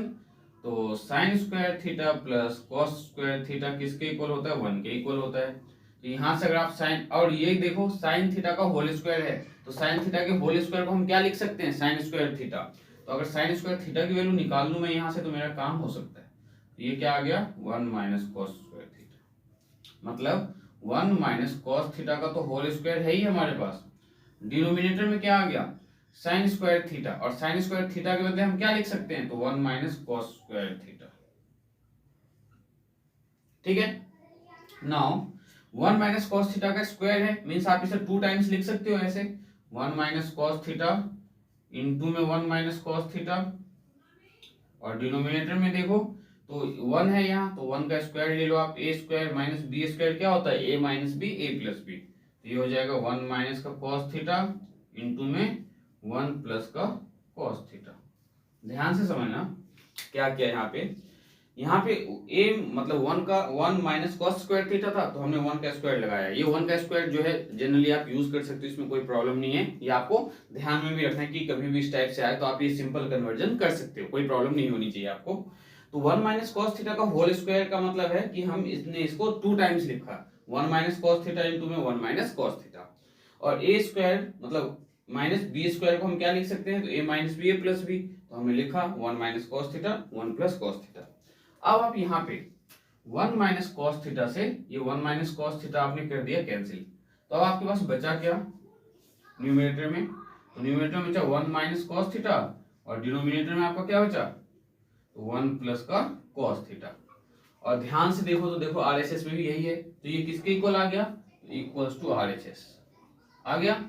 तो sine square theta plus cos square theta किसके इक्वल होता है? 1 के इक्वल होता है। तो यहाँ से अगर आप साइन, और ये देखो साइन थीटा का होल स्क्वायर है, तो साइन थीटा के होल स्क्वायर को हम क्या लिख सकते हैं? Sign square theta. तो अगर साइन स्क्वायर थीटा की वैल्यू निकाल लूं मैं यहाँ से तो मेरा काम हो सकता है। तो ये क्या आ गया? 1 माइनस कॉस स्क्वायर थीटा, मतलब 1 माइनस कॉस थीटा का तो होल स्क्वायर है ही हमारे पास। डिनोमिनेटर में क्या आ गया? साइन स्क्वायर थीटा, और साइन स्क्वायर थीटा के बदले हम क्या लिख सकते हैं? तो 1 माइनस कॉस स्क्वायर थीटा। ठीक है। नाउ 1 माइनस कॉस थीटा का स्क्वायर है, मीन्स आप इसे 2 टाइम्स लिख सकते हो ऐसे, 1 माइनस कॉस थीटा इंटू में 1 माइनस कॉस थीटा, और डिनोमिनेटर में देखो तो 1 है यहाँ, तो 1 का स्क्वायर ले लो आप, ए स्क्वायर माइनस बी स्क्वायर क्या होता है? ए माइनस बी, ए प्लस बी। तो ये हो जाएगा 1 माइनस का कॉस थीटा इंटू में 1 प्लस का कॉस थीटा। ध्यान से समझना क्या किया यहाँ पे ए मतलब 1 माइनस कॉस स्क्वायर थीटा था, तो हमने 1 का स्क्वायर लगाया। ये 1 का स्क्वायर जो है जनरली आप यूज कर सकते हो, इसमें कोई प्रॉब्लम नहीं है। ये आपको ध्यान में भी रखना है कि कभी भी इस टाइप से आए तो आप ये सिंपल कन्वर्जन कर सकते हो, कोई प्रॉब्लम नहीं होनी चाहिए आपको। तो 1 माइनस कॉस थीटा का होल स्क्वायर का मतलब है कि हम इसको 2 टाइम्स लिखा, 1 माइनस कॉस थीटा इंटू में 1 माइनस कॉस थीटा, और ए स्क्वायर मतलब माइनस बी स्क्वायर को हम क्या लिख सकते हैं? तो ए माइनस बी, ए प्लस बी। तो हमने लिखा 1 minus cos theta 1 plus cos theta. अब आप यहाँ पे 1 माइनस कॉस थीटा से ये 1 माइनस कॉस थीटा आपने कर दिया कैंसिल, तो अब आपके पास बचा क्या न्यूमरेटर में? तो न्यूमरेटर में बचा 1 माइनस कॉस थीटा, और डिनोमिनेटर में आपका क्या बचा? तो 1 प्लस का कॉस थीटा। और ध्यान से देखो तो देखो आरएचएस में भी यही है, तो ये किसके इक्वल आ गया? इक्वल्स टू आरएचएस आ गया।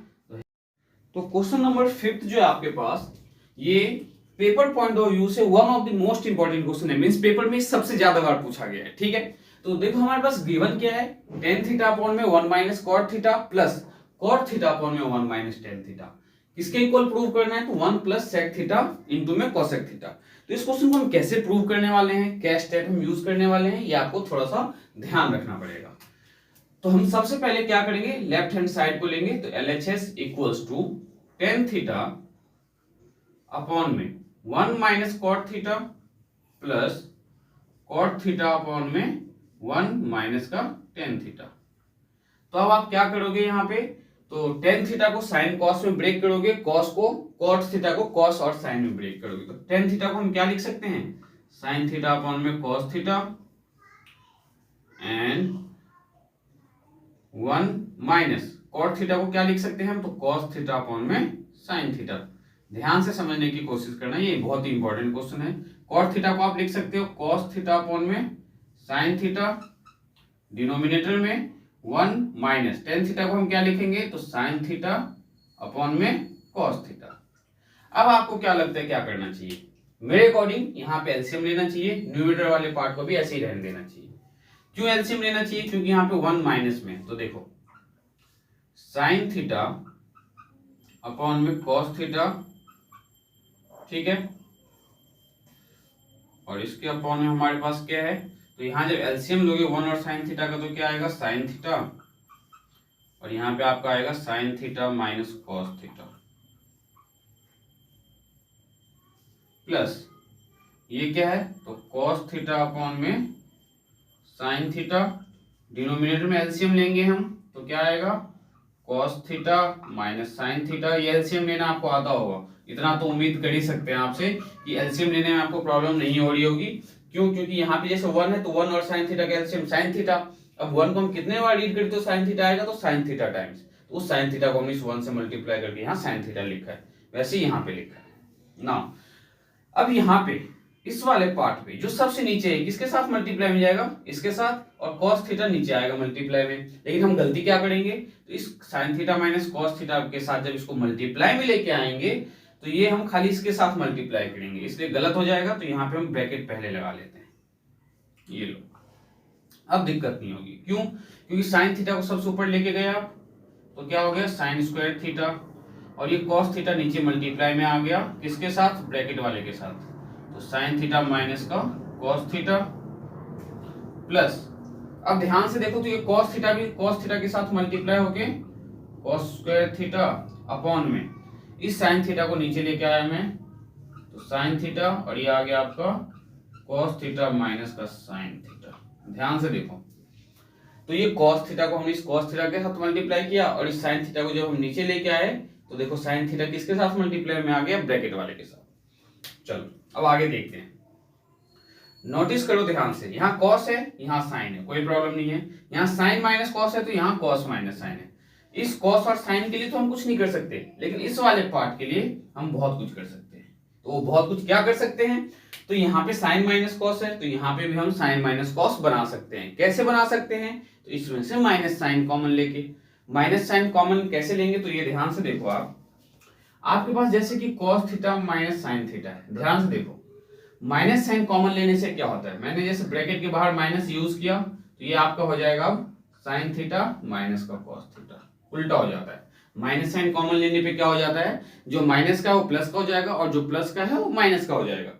तो क्वेश्चन नंबर 5 जो है आपके पास, ये पेपर पॉइंट ऑफ व्यू से one of the most important question है, मींस पेपर में सबसे ज्यादा बार पूछा गया है। ठीक है, तो देखो हमारे पास गिवन क्या है? tan थीटा अपॉन में 1 minus cot theta plus cot theta upon में 1 माइनस tan थीटा। किसके इक्वल प्रूव करना है? तो 1 प्लस सेक थीटा इंटू में कोसेक थीटा। तो इस क्वेश्चन को हम कैसे प्रूव करने वाले हैं, क्या स्टेप हम यूज करने वाले हैं, ये आपको थोड़ा सा ध्यान रखना पड़ेगा। तो हम सबसे पहले क्या करेंगे? लेफ्ट हैंड साइड को लेंगे, तो LHS equals to tan theta upon में 1 minus cot theta plus cot theta upon में 1 माइनस का tan थीटा। तो अब आप क्या करोगे यहाँ पे? तो tan थीटा को साइन कॉस में ब्रेक करोगे, कॉस को कॉट थीटा को कॉस और साइन में ब्रेक करोगे। तो tan थीटा को हम क्या लिख सकते हैं? साइन थीटा अपॉन में cos theta and 1 minus cot theta को क्या लिख सकते हैं हम? तो कॉस थीटा अपॉन में साइन थीटा। ध्यान से समझने की कोशिश करना, ये बहुत ही इंपॉर्टेंट क्वेश्चन है। कॉट थीटा को आप लिख सकते हो कॉस थीटा अपॉन में साइन थीटा, डिनोमिनेटर में 1 माइनस tan थीटा को हम क्या लिखेंगे? तो साइन थीटा अपॉन में कॉस थीटा। अब आपको क्या लगता है क्या करना चाहिए? मेरे अकॉर्डिंग यहाँ पे एलसीएम लेना चाहिए, न्यूमरेटर वाले पार्ट को भी ऐसे ही रहने देना चाहिए। क्यों एलसीएम लेना चाहिए? क्योंकि यहाँ पे 1 माइनस में, तो देखो साइन थीटा अपॉन में कॉस थीटा, ठीक है, और इसके अपॉन में हमारे पास क्या है? तो यहाँ जब एलसीएम लोगे 1 और साइन थीटा का, तो क्या आएगा? साइन थीटा, और यहाँ पे आपका आएगा sign theta minus cos theta plus ये क्या है? तो कॉस थीटा अपॉन में साइन थीटा, डिनोमिनेटर में एलसीएम लेंगे हम, तो क्या आएगा? Cos theta minus sine theta. ये एलसीएम लेना आपको आता होगा, इतना तो उम्मीद कर ही सकते हैं आपसे कि एलसीएम लेने में आपको प्रॉब्लम नहीं हो रही होगी। क्यों? क्योंकि यहाँ पे जैसे 1 है तो 1 और साइन थीटा का एलसीएम साइन थीटा। अब 1 को हम कितने बार रीड करते हो साइन थीटा आएगा? तो साइन थीटा टाइम्स, तो उस साइन थीटा को हमने इस 1 से मल्टीप्लाई करके यहाँ साइन थीटा लिखा है, वैसे ही यहाँ पे लिखा है ना। अब यहाँ पे इस वाले पार्ट पे जो सबसे नीचे है किसके साथ मल्टीप्लाई में जाएगा? इसके साथ, और cos थीटा नीचे आएगा मल्टीप्लाई में। लेकिन हम गलती क्या करेंगे? तो इस sin theta minus cos theta के साथ जब इसको मल्टीप्लाई में लेके आएंगे तो ये हम खाली इसके साथ मल्टीप्लाई करेंगे, इसलिए गलत हो जाएगा। तो यहाँ पे हम ब्रैकेट पहले लगा लेते हैं, ये लो, अब दिक्कत नहीं होगी। क्यों? क्योंकि sin थीटा को सबसे ऊपर लेके गए आप, तो क्या हो गया? साइन स्क्वायर थीटा, और ये cos थीटा नीचे मल्टीप्लाई में आ गया किसके साथ, ब्रैकेट वाले के साथ, तो sin थीटा माइनस का cos थीटा प्लस, अब ध्यान से देखो तो ये cos थीटा भी cos थीटा के साथ मल्टीप्लाई होके cos स्क्वायर थीटा अपॉन में इस sin थीटा को नीचे लेके आया मैं, तो sin थीटा और ये आ गया आपका cos थीटा माइनस का sin थीटा। ध्यान से देखो तो ये cos थीटा को हमने इस cos थीटा के साथ मल्टीप्लाई किया और इस sin थीटा को जब हम नीचे लेके आए तो देखो sin थीटा किसके साथ मल्टीप्लाई में आ गया, ब्रैकेट वाले के साथ। चलो अब आगे देखते हैं, नोटिस करो ध्यान से, यहाँ cos है यहाँ sin है, कोई प्रॉब्लम नहीं है, यहाँ sin माइनस cos है तो यहाँ cos माइनस sin है। इस cos और sin के लिए तो हम कुछ नहीं कर सकते, लेकिन इस वाले पार्ट के लिए हम बहुत कुछ कर सकते हैं। तो वो बहुत कुछ क्या कर सकते हैं, तो यहाँ पे sin माइनस cos है तो यहाँ पे भी हम sin माइनस cos बना सकते हैं। कैसे बना सकते हैं, तो इसमें से माइनस साइन कॉमन लेके, माइनस साइन कॉमन कैसे लेंगे, तो ये ध्यान से देखो आपके पास जैसे कि cos theta minus sine theta है, ध्यान से देखो माइनस साइन कॉमन लेने से क्या होता है, मैंने जैसे ब्रैकेट के बाहर माइनस यूज किया तो ये आपका हो जाएगा अब साइन थीटा माइनस का cos थीटा, उल्टा हो जाता है। माइनस साइन कॉमन लेने पे क्या हो जाता है, जो माइनस का है वो प्लस का हो जाएगा और जो प्लस का है वो माइनस का हो जाएगा।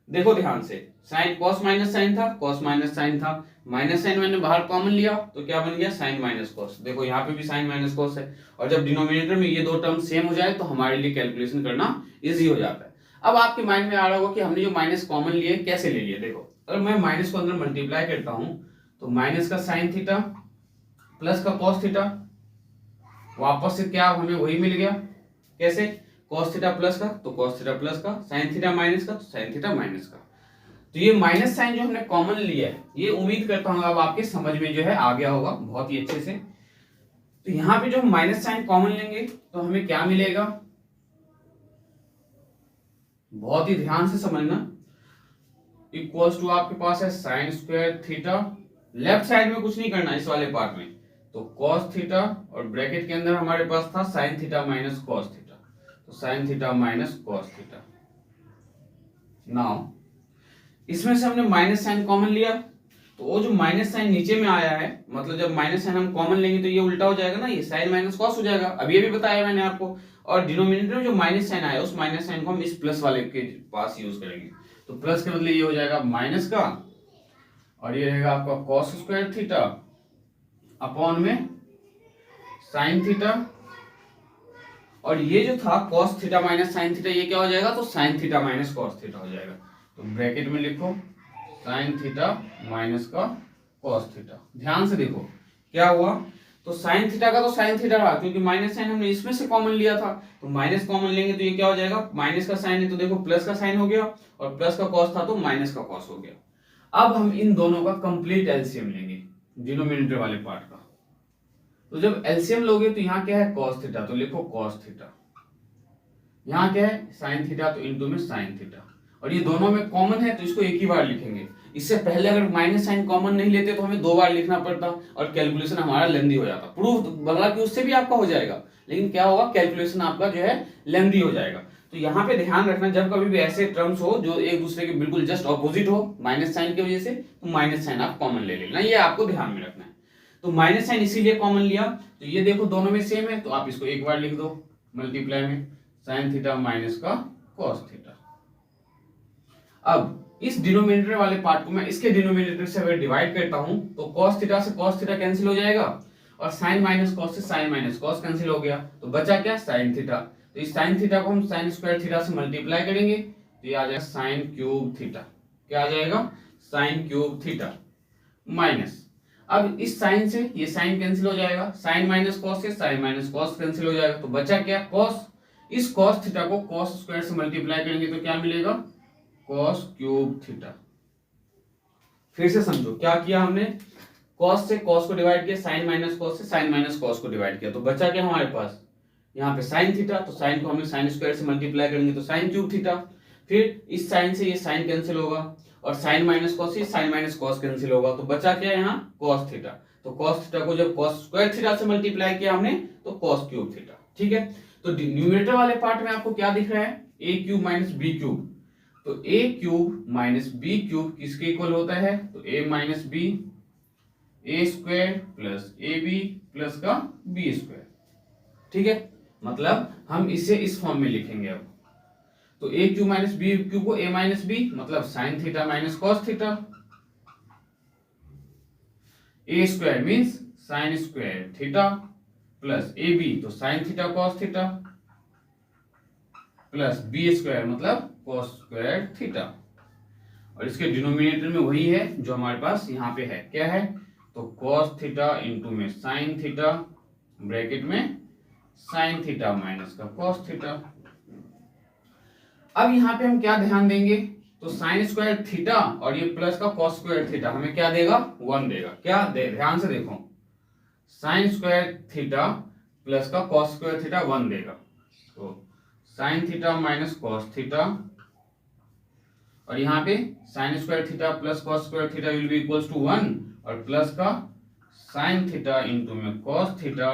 देखो ध्यान से, साइन cos माइनस साइन था, cos माइनस साइन था, माइनस साइन मैंने बाहर कॉमन लिया तो क्या बन गया, साइन माइनस cos। देखो यहाँ पे भी साइन माइनस cos है, और जब डिनोमिनेटर में ये दो टर्म सेम हो जाए तो हमारे लिए कैलकुलेशन करना इजी हो जाता है। अब आपके माइंड में आ रहा होगा कि हमने जो माइनस कॉमन लिए कैसे ले लिए, देखो अगर मैं माइनस को अंदर मल्टीप्लाई करता हूं तो माइनस का साइन थीटा प्लस का cos थीटा, वापस से क्या हमें वही मिल गया, कैसे, cos थीटा प्लस का तो cos थीटा प्लस का, साइन थीटा माइनस का तो साइन थीटा माइनस का। तो ये माइनस साइन जो हमने कॉमन लिया है ये उम्मीद करता हूं अब आपके समझ में जो है आ गया होगा बहुत ही अच्छे से। तो यहाँ पे जो हम माइनस साइन कॉमन लेंगे तो हमें क्या मिलेगा, बहुत ही ध्यान से समझना, इक्वल्स टू आपके पास है sign square theta, left side में कुछ नहीं करना इस वाले पार्ट में, तो cos थीटा और ब्रैकेट के अंदर हमारे पास था sine theta minus cos theta, तो sine theta minus cos theta. Now इसमें से हमने माइनस साइन कॉमन लिया तो वो जो माइनस साइन नीचे में आया है, मतलब जब माइनस साइन हम कॉमन लेंगे तो ये उल्टा हो जाएगा ना, ये साइन माइनस cos हो जाएगा, अब ये भी बताया मैंने आपको। और डिनोमिनेटर में जो माइनस साइन आया उस माइनस साइन को हम इस प्लस वाले के पास यूज करेंगे, तो प्लस के बदले ये हो जाएगा माइनस का, और ये रहेगा आपका cos स्क्वायर थीटा अपॉन में साइन थीटा, और ये जो था cos theta minus sine theta ये क्या हो जाएगा, तो sine theta minus cos theta हो जाएगा। तो ब्रैकेट में लिखो साइन थीटा माइनस का cos थीटा। ध्यान से देखो क्या हुआ, तो साइन थीटा का तो साइन थीटा रहा क्योंकि माइनस साइन हमने इसमें से कॉमन लिया था, तो माइनस कॉमन लेंगे तो ये क्या हो जाएगा, माइनस का साइन है तो देखो प्लस का साइन हो गया, और प्लस का cos था तो माइनस का cos हो गया। अब हम इन दोनों का कंप्लीट एलसीएम लेंगे डिनोमिनेटर वाले पार्ट का, तो जब एलसीएम लोगे तो यहाँ क्या है cos थीटा, तो लिखो cos थीटा, यहाँ क्या है साइन थीटा तो इनटू में साइन थीटा, और ये दोनों में कॉमन है तो इसको एक ही बार लिखेंगे। इससे पहले अगर माइनस साइन कॉमन नहीं लेते तो हमें दो बार लिखना पड़ता और कैलकुलेशन हमारा लेंदी हो जाता। प्रूफ बदला कि उससे भी आपका हो जाएगा, लेकिन क्या होगा, कैलकुलेशन आपका जो है लेंदी हो जाएगा। तो यहाँ पे ध्यान रखना, जब कभी भी ऐसे टर्म्स हो जो एक दूसरे के बिल्कुल जस्ट ऑपोजिट हो माइनस साइन की वजह से, तो माइनस साइन आप कॉमन ले लेना, ये आपको ध्यान में रखना है। तो माइनस साइन इसीलिए कॉमन लिया, तो ये देखो दोनों में सेम है तो आप इसको एक बार लिख दो मल्टीप्लाई में साइन थीटा माइनस का cos थीटा। अब इस डिनोमिनेटर वाले पार्ट को मैं इसके डिनोमिनेटर से अगर डिवाइड करता हूं तो cos थीटा से cos थीटा कैंसिल हो जाएगा, और sin माइनस cos से sin माइनस cos कैंसिल हो गया, तो बचा क्या, sin थीटा। तो इस sin थीटा को हम sin स्क्वायर थीटा से मल्टीप्लाई करेंगे तो ये आ जाएगा sin क्यूब थीटा। क्या आ जाएगा, sin क्यूब थीटा माइनस, अब इस sin से ये sin कैंसिल हो जाएगा, sin माइनस cos से sin माइनस cos कैंसिल हो जाएगा, तो बचा क्या, cos। इस cos थीटा को cos स्क्वायर से मल्टीप्लाई करेंगे तो क्या मिलेगा, cos क्यूब थीटा। फिर से समझो क्या किया हमने, cos से cos को डिवाइड किया, sin माइनस cos से sin माइनस cos को डिवाइड किया, तो बचा क्या हमारे पास, यहाँ पे sin थीटा, तो sin को हमने sin स्क्वायर से मल्टीप्लाई करेंगे तो sin क्यूब थीटा। फिर इस sin से ये sin कैंसिल होगा, और sin माइनस cos से sin माइनस cos कैंसिल होगा, तो बचा क्या यहाँ, cos थीटा। तो cos थीटा को जब cos स्क्वायर थीटा से मल्टीप्लाई किया हमने तो cos क्यूब थीटा। ठीक है, तो न्यूमरेटर वाले पार्ट में आपको क्या दिख रहा है, a cube minus B cube, तो a cube minus B cube किसके इक्वल होता है, तो a minus B, A square plus A B plus का बी स्क्वायर। ठीक है, मतलब हम इसे इस फॉर्म में लिखेंगे अब। तो a q minus b q को ए माइनस बी मतलब sine theta minus cos theta, a square means sine square theta plus A b तो sine theta cos theta plus B square मतलब कॉस स्क्वायर थीटा। और इसके denominator में वही है जो हमारे पास यहाँ पे है, क्या है, तो कॉस थीटा इंटू में साइन थीटा ब्रैकेट में साइन थीटा माइनस का कॉस थीटा। अब यहाँ पे हम क्या ध्यान देंगे, तो साइन स्क्वायर थीटा और ये प्लस का कॉस स्क्वायर थीटा हमें क्या देगा, 1 देगा। क्या दे, ध्यान से देखो, साइन स्क्वायर थीटा प्लस का कॉस स्क्वायर थीटा 1 देगा। तो sine theta minus cos theta, और यहाँ पे sine square theta plus cos square theta will be equals to 1 और प्लस का साइन थीटा इंटू में कॉस थीटा,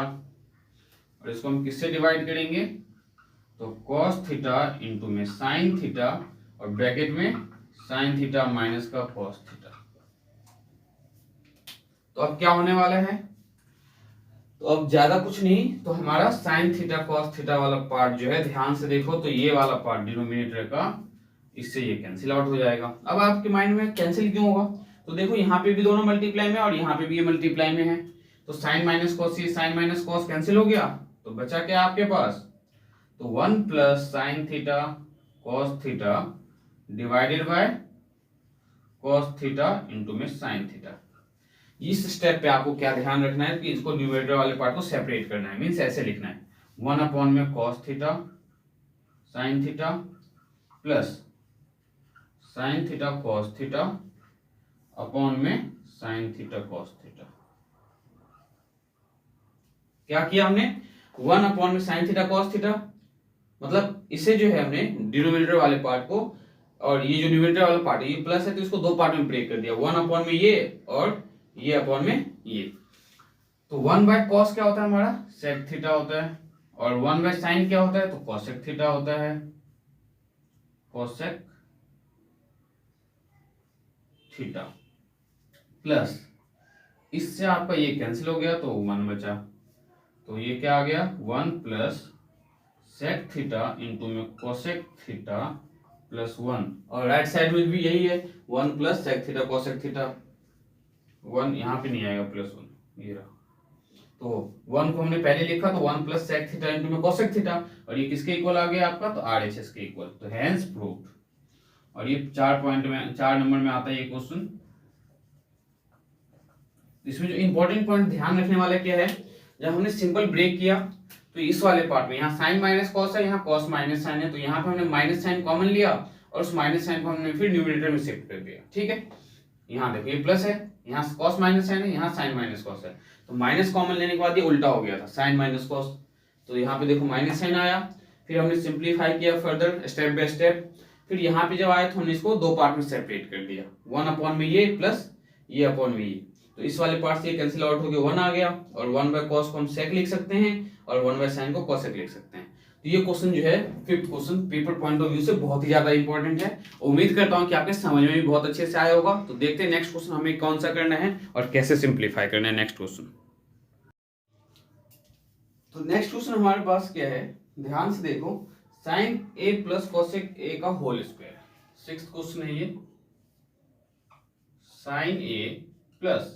और इसको हम किससे डिवाइड करेंगे, तो कॉस थीटा इंटू में साइन थीटा और ब्रैकेट में साइन थीटा माइनस का कॉस थीटा। तो अब क्या होने वाला है, तो अब ज्यादा कुछ नहीं, तो हमारा साइन थीटा कॉस थीटा वाला पार्ट जो है, ध्यान से देखो, तो ये वाला पार्ट डिनोमिनेटर का, इससे ये कैंसिल आउट हो जाएगा। अब आपके माइंड में कैंसिल क्यों होगा, तो देखो यहाँ पे भी दोनों मल्टीप्लाई में और यहाँ पे भी ये मल्टीप्लाई में है, तो साइन माइनस कॉस, ये साइन माइनस कॉस कैंसिल हो गया, तो बचा क्या आपके पास, तो 1 plus sine theta cos theta divided by cos theta into में साइन थीटा। इस स्टेप पे आपको क्या ध्यान रखना है कि इसको न्यूमरेटर वाले पार्ट को सेपरेट करना है, मीन्स ऐसे लिखना है 1 अपॉन में cos theta sine theta plus sine theta cos theta upon में साइन थीटा कॉस थीटा। क्या किया हमने, 1 अपॉन में साइन थीटा कॉस थीटा, मतलब इसे जो है हमने डिनोमिनेटर वाले पार्ट को, और ये जो न्यूमरेटर वाला पार्ट है ये प्लस है तो इसको दो पार्ट में ब्रेक कर दिया, 1 अपॉन में ये और ये अपॉन में ये। तो 1 बाय कॉस क्या होता है हमारा, सेक थीटा होता है, और 1 बाय साइन क्या होता है, तो कॉसेक थीटा होता है, कॉसेक थीटा प्लस इससे आपका ये कैंसिल हो गया तो 1 बचा, तो ये क्या आ गया 1 प्लस सेक थीटा इंटू में कोसेक थीटा प्लस 1, और राइट साइड में भी यही है 1 plus sec theta cosec theta, 1 यहाँ पे नहीं आएगा प्लस 1 ये रहा, तो 1 को हमने पहले लिखा तो 1 प्लस सेक थीटा इंटू में कोसेक थीटा, और ये किसके इक्वल आ गया आपका, तो RHS के इक्वल, तो हेंस प्रूव्ड। और ये 4 पॉइंट में 4 नंबर में आता है ये क्वेश्चन। इसमें जो इंपॉर्टेंट पॉइंट ध्यान रखने वाला क्या है, जब हमने सिंपल ब्रेक किया तो इस वाले पार्ट में यहाँ साइन माइनस कॉस है, यहाँ कॉस माइनस साइन है, तो यहाँ पे हमने माइनस साइन कॉमन लिया और उस माइनस साइन को हमने फिर न्यूमरेटर में शिफ्ट कर दिया, ठीक है। यहाँ देखो ये प्लस है, यहाँ कॉस माइनस साइन है, यहाँ साइन माइनस कॉस है, तो माइनस कॉमन लेने के बाद ये उल्टा हो गया था, साइन माइनस कॉस, तो यहाँ पे देखो माइनस साइन आया, फिर हमने सिंप्लीफाई किया फर्दर स्टेप बाय स्टेप, फिर यहाँ पे जब आया तो हमने इसको दो पार्ट में सेपरेट कर दिया, 1 अपॉन में ये प्लस ये अपॉन में ये, तो इस वाले पार्ट से कैंसिल आउट हो गया 1 आ गया, और 1 बाय कॉस को हम सेक लिख सकते हैं और 1 बाय साइन को कॉसेक लिख सकते हैं। तो ये क्वेश्चन जो है 5th question paper point of view से बहुत ही ज्यादा इंपॉर्टेंट है। उम्मीद करता हूं कि आपके समझ में भी बहुत अच्छे से आया होगा। तो देखते हैं नेक्स्ट क्वेश्चन हमें कौन सा करना है और कैसे सिंप्लीफाई करना है नेक्स्ट क्वेश्चन। तो नेक्स्ट क्वेश्चन हमारे पास क्या है, ध्यान से देखो, साइन ए प्लस कॉसेक ए का होल स्क्वायर, 6th क्वेश्चन है ये, साइन ए प्लस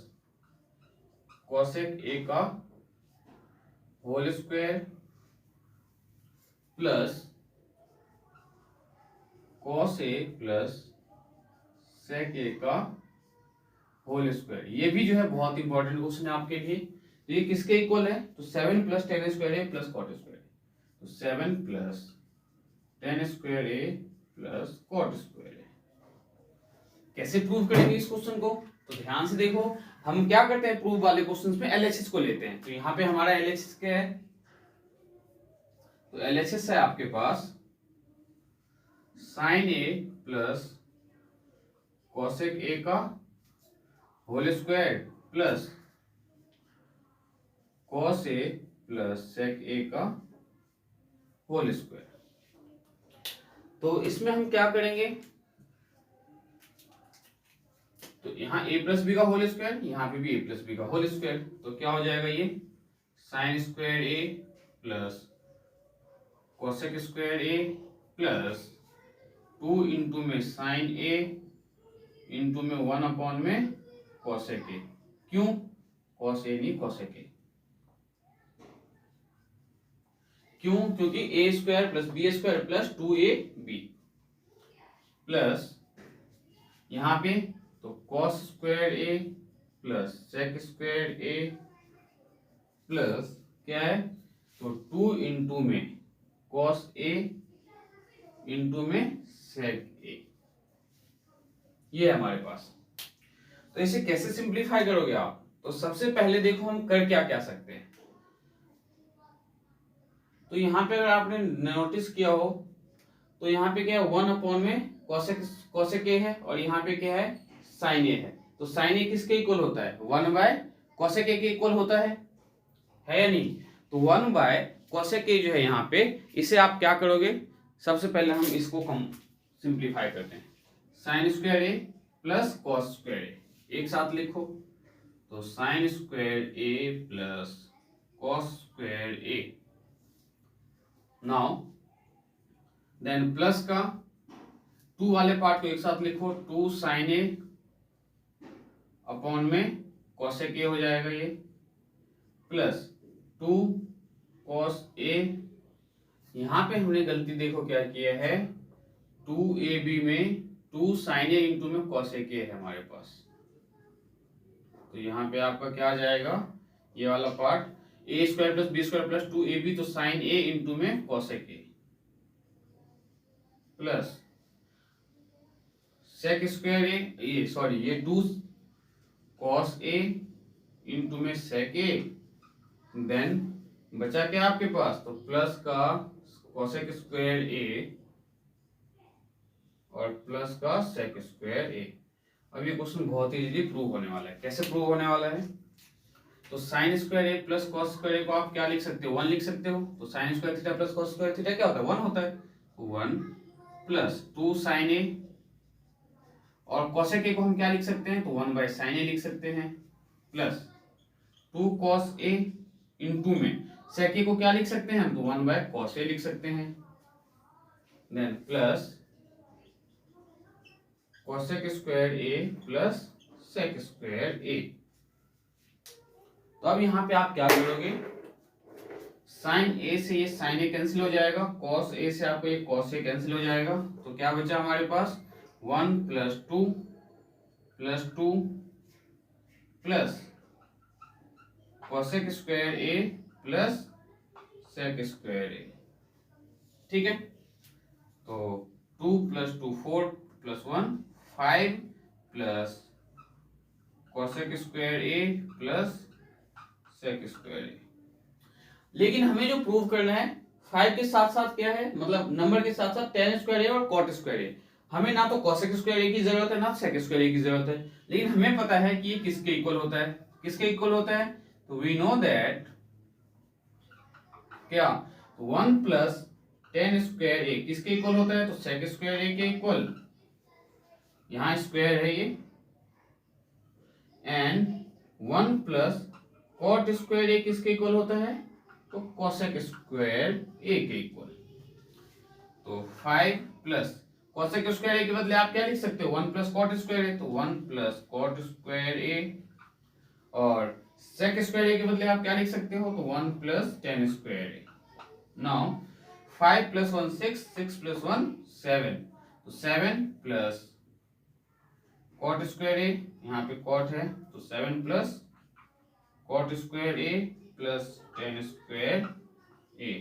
कॉसेक ए का होल स्क्वायर प्लस कॉस ए प्लस सेक ए का होल स्क्वायर। ये भी जो है बहुत इंपॉर्टेंट क्वेश्चन है आपके लिए। तो ये किसके इक्वल है, तो 7 plus tan square a plus cot square, तो 7 plus tan square a plus cot square ए। कैसे प्रूव करेंगे इस क्वेश्चन को, तो ध्यान से देखो, हम क्या करते हैं प्रूव वाले क्वेश्चंस में LHS को लेते हैं। तो यहाँ पे हमारा LHS क्या है, तो LHS है आपके पास साइन ए प्लस कॉसेक ए का होल स्क्वायर प्लस कॉस ए प्लस सेक ए का होल स्क्वायर। तो इसमें हम क्या करेंगे, तो यहाँ a प्लस बी का होल स्क्वायर, यहाँ पे भी a प्लस बी का होल स्क्वायर, तो क्या हो जाएगा ये sine square a plus cosec square a plus 2 into में साइन ए इंटू में 1 अपॉन में कोसेक ए। क्यों कॉस ए नहीं कोसेक ए? क्यों? क्योंकि a square plus B square plus 2ab plus यहां पे तो cos square a plus sec square a plus क्या है तो 2 इंटू में कॉस ए इंटू में सेक ए, ये है हमारे पास। तो इसे कैसे सिंप्लीफाई करोगे आप? तो सबसे पहले देखो हम कर क्या क्या सकते हैं। तो यहाँ पे अगर आपने नोटिस किया हो तो यहाँ पे क्या है 1 अपॉन में कोसेक ए है और यहाँ पे क्या है साइन ए है। तो साइन ए किसके इक्वल होता है? 1 बाय कोसेक ए के इक्वल होता है या नहीं? तो 1 बाय कोसेक ए जो है यहाँ पे, इसे आप क्या करोगे? सबसे पहले हम इसको कम सिंप्लीफाई करते हैं। Sign square a plus cos square ए एक साथ लिखो, तो sine square a plus cos square A. Now then plus का 2 वाले पार्ट को एक साथ लिखो, 2 साइन ए अपॉन में कॉसेक ए हो जाएगा ये, प्लस 2 कॉस ए। यहां पे हमने गलती देखो क्या किया है, 2ab में 2 साइन ए इंटू में कॉसेक ए है हमारे पास। तो यहाँ पे आपका क्या आ जाएगा, ये वाला part a square plus B square plus 2ab, तो साइन ए इंटू में cosec a plus sec square a, ये सॉरी ये 2 कॉस ए इंटू में सेक ए, देन बचा क्या आपके पास, तो प्लस का कॉसेक स्क्वायर ए और प्लस का सेक स्क्वायर ए। अब ये क्वेश्चन बहुत ही इजीली प्रूव होने वाला है। कैसे प्रूव होने वाला है? तो sine square a plus cos square ए को आप क्या लिख सकते हो? 1 लिख सकते हो। तो sine square theta plus cos square theta क्या होता है? 1 होता है। 1 प्लस 2 साइन ए और कॉसेक ए को हम क्या लिख सकते हैं? तो 1 बाय साइन ए लिख सकते हैं, प्लस 2 कॉस ए इंटू में सेक ए को क्या लिख सकते हैं हम? तो 1 बाय कॉस ए लिख सकते हैं, then plus cosec square a plus sec square ए। तो अब यहां पे आप क्या करोगे, साइन ए से ये साइन ए कैंसिल हो जाएगा, कॉस ए से आपको ये कॉस ए कैंसिल हो जाएगा, तो क्या बचा हमारे पास 1 plus 2 plus cosec square a plus sec square a. ठीक है, तो 2 plus 2 4 plus 1 5 plus cosec square a plus sec square a. लेकिन हमें जो प्रूव करना है 5 के साथ साथ क्या है, मतलब नंबर के साथ साथ tan स्क्वायर ए और cot स्क्वायर ए। हमें ना तो कोसेक स्क्वायर ए की जरूरत है ना सेक स्क्वायर ए की जरूरत है, लेकिन हमें पता है कि ये किसके इक्वल होता है। किसके इक्वल होता है? तो वी नो दैट क्या 1 प्लस tan स्क्वायर ए किसके इक्वल होता है? तो सेक स्क्वायर ए के इक्वल, यहां स्क्वायर है ये, एंड 1 प्लस कॉट स्क्वायर ए किसके इक्वल होता है? तो कोसेक स्क्वायर ए के इक्वल। तो 5 प्लस कोसेक स्क्वायर ए के बदले आप क्या लिख सकते हो? 1 प्लस कॉट स्क्वायर ए, तो 1 प्लस कॉट स्क्वायर ए, और सेक स्क्वायर ए के बदले आप क्या लिख सकते हो? तो 1 प्लस tan स्क्वायर ए। नाउ 5 प्लस 1 6, 6 प्लस 1 7, तो 7 प्लस कॉट स्क्वायर ए, यहाँ पे कॉट है तो 7 plus cot square a plus tan square ए।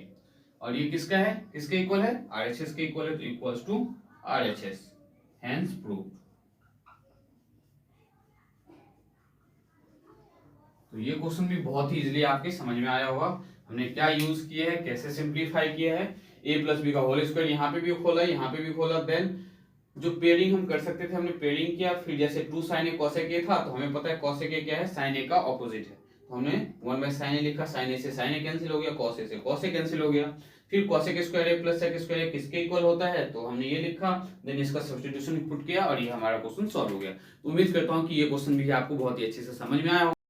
और ये किसका है? किसके इक्वल है? RHS के इक्वल है, तो equals to RHS, hence proved. तो ये क्वेश्चन भी बहुत ही इजीली आपके समझ में आया होगा। हमने क्या यूज किया है, कैसे सिंप्लीफाई किया है, a प्लस बी का होल स्क्वायर यहाँ पे भी खोला, यहाँ पे भी खोला, देन जो पेयरिंग हम कर सकते थे हमने पेयरिंग किया। फिर जैसे 2 साइन ए कोसेक ए था, तो हमें पता है कोसेक ए क्या है? साइन ए का ऑपोजिट है, तो हमने 1 बाय साइन ए लिखा, साइन ए से साइन ए कैंसिल हो गया, कॉस ए से कॉस ए कैंसिल हो गया। फिर cosec square a plus sec square ए किसके इक्वल होता है? तो हमने ये लिखा, देन इसका सब्स्टिट्यूशन पुट किया और ये हमारा क्वेश्चन सॉल्व हो गया। उम्मीद करता हूँ कि ये क्वेश्चन भी आपको बहुत ही अच्छे से समझ में आया होगा।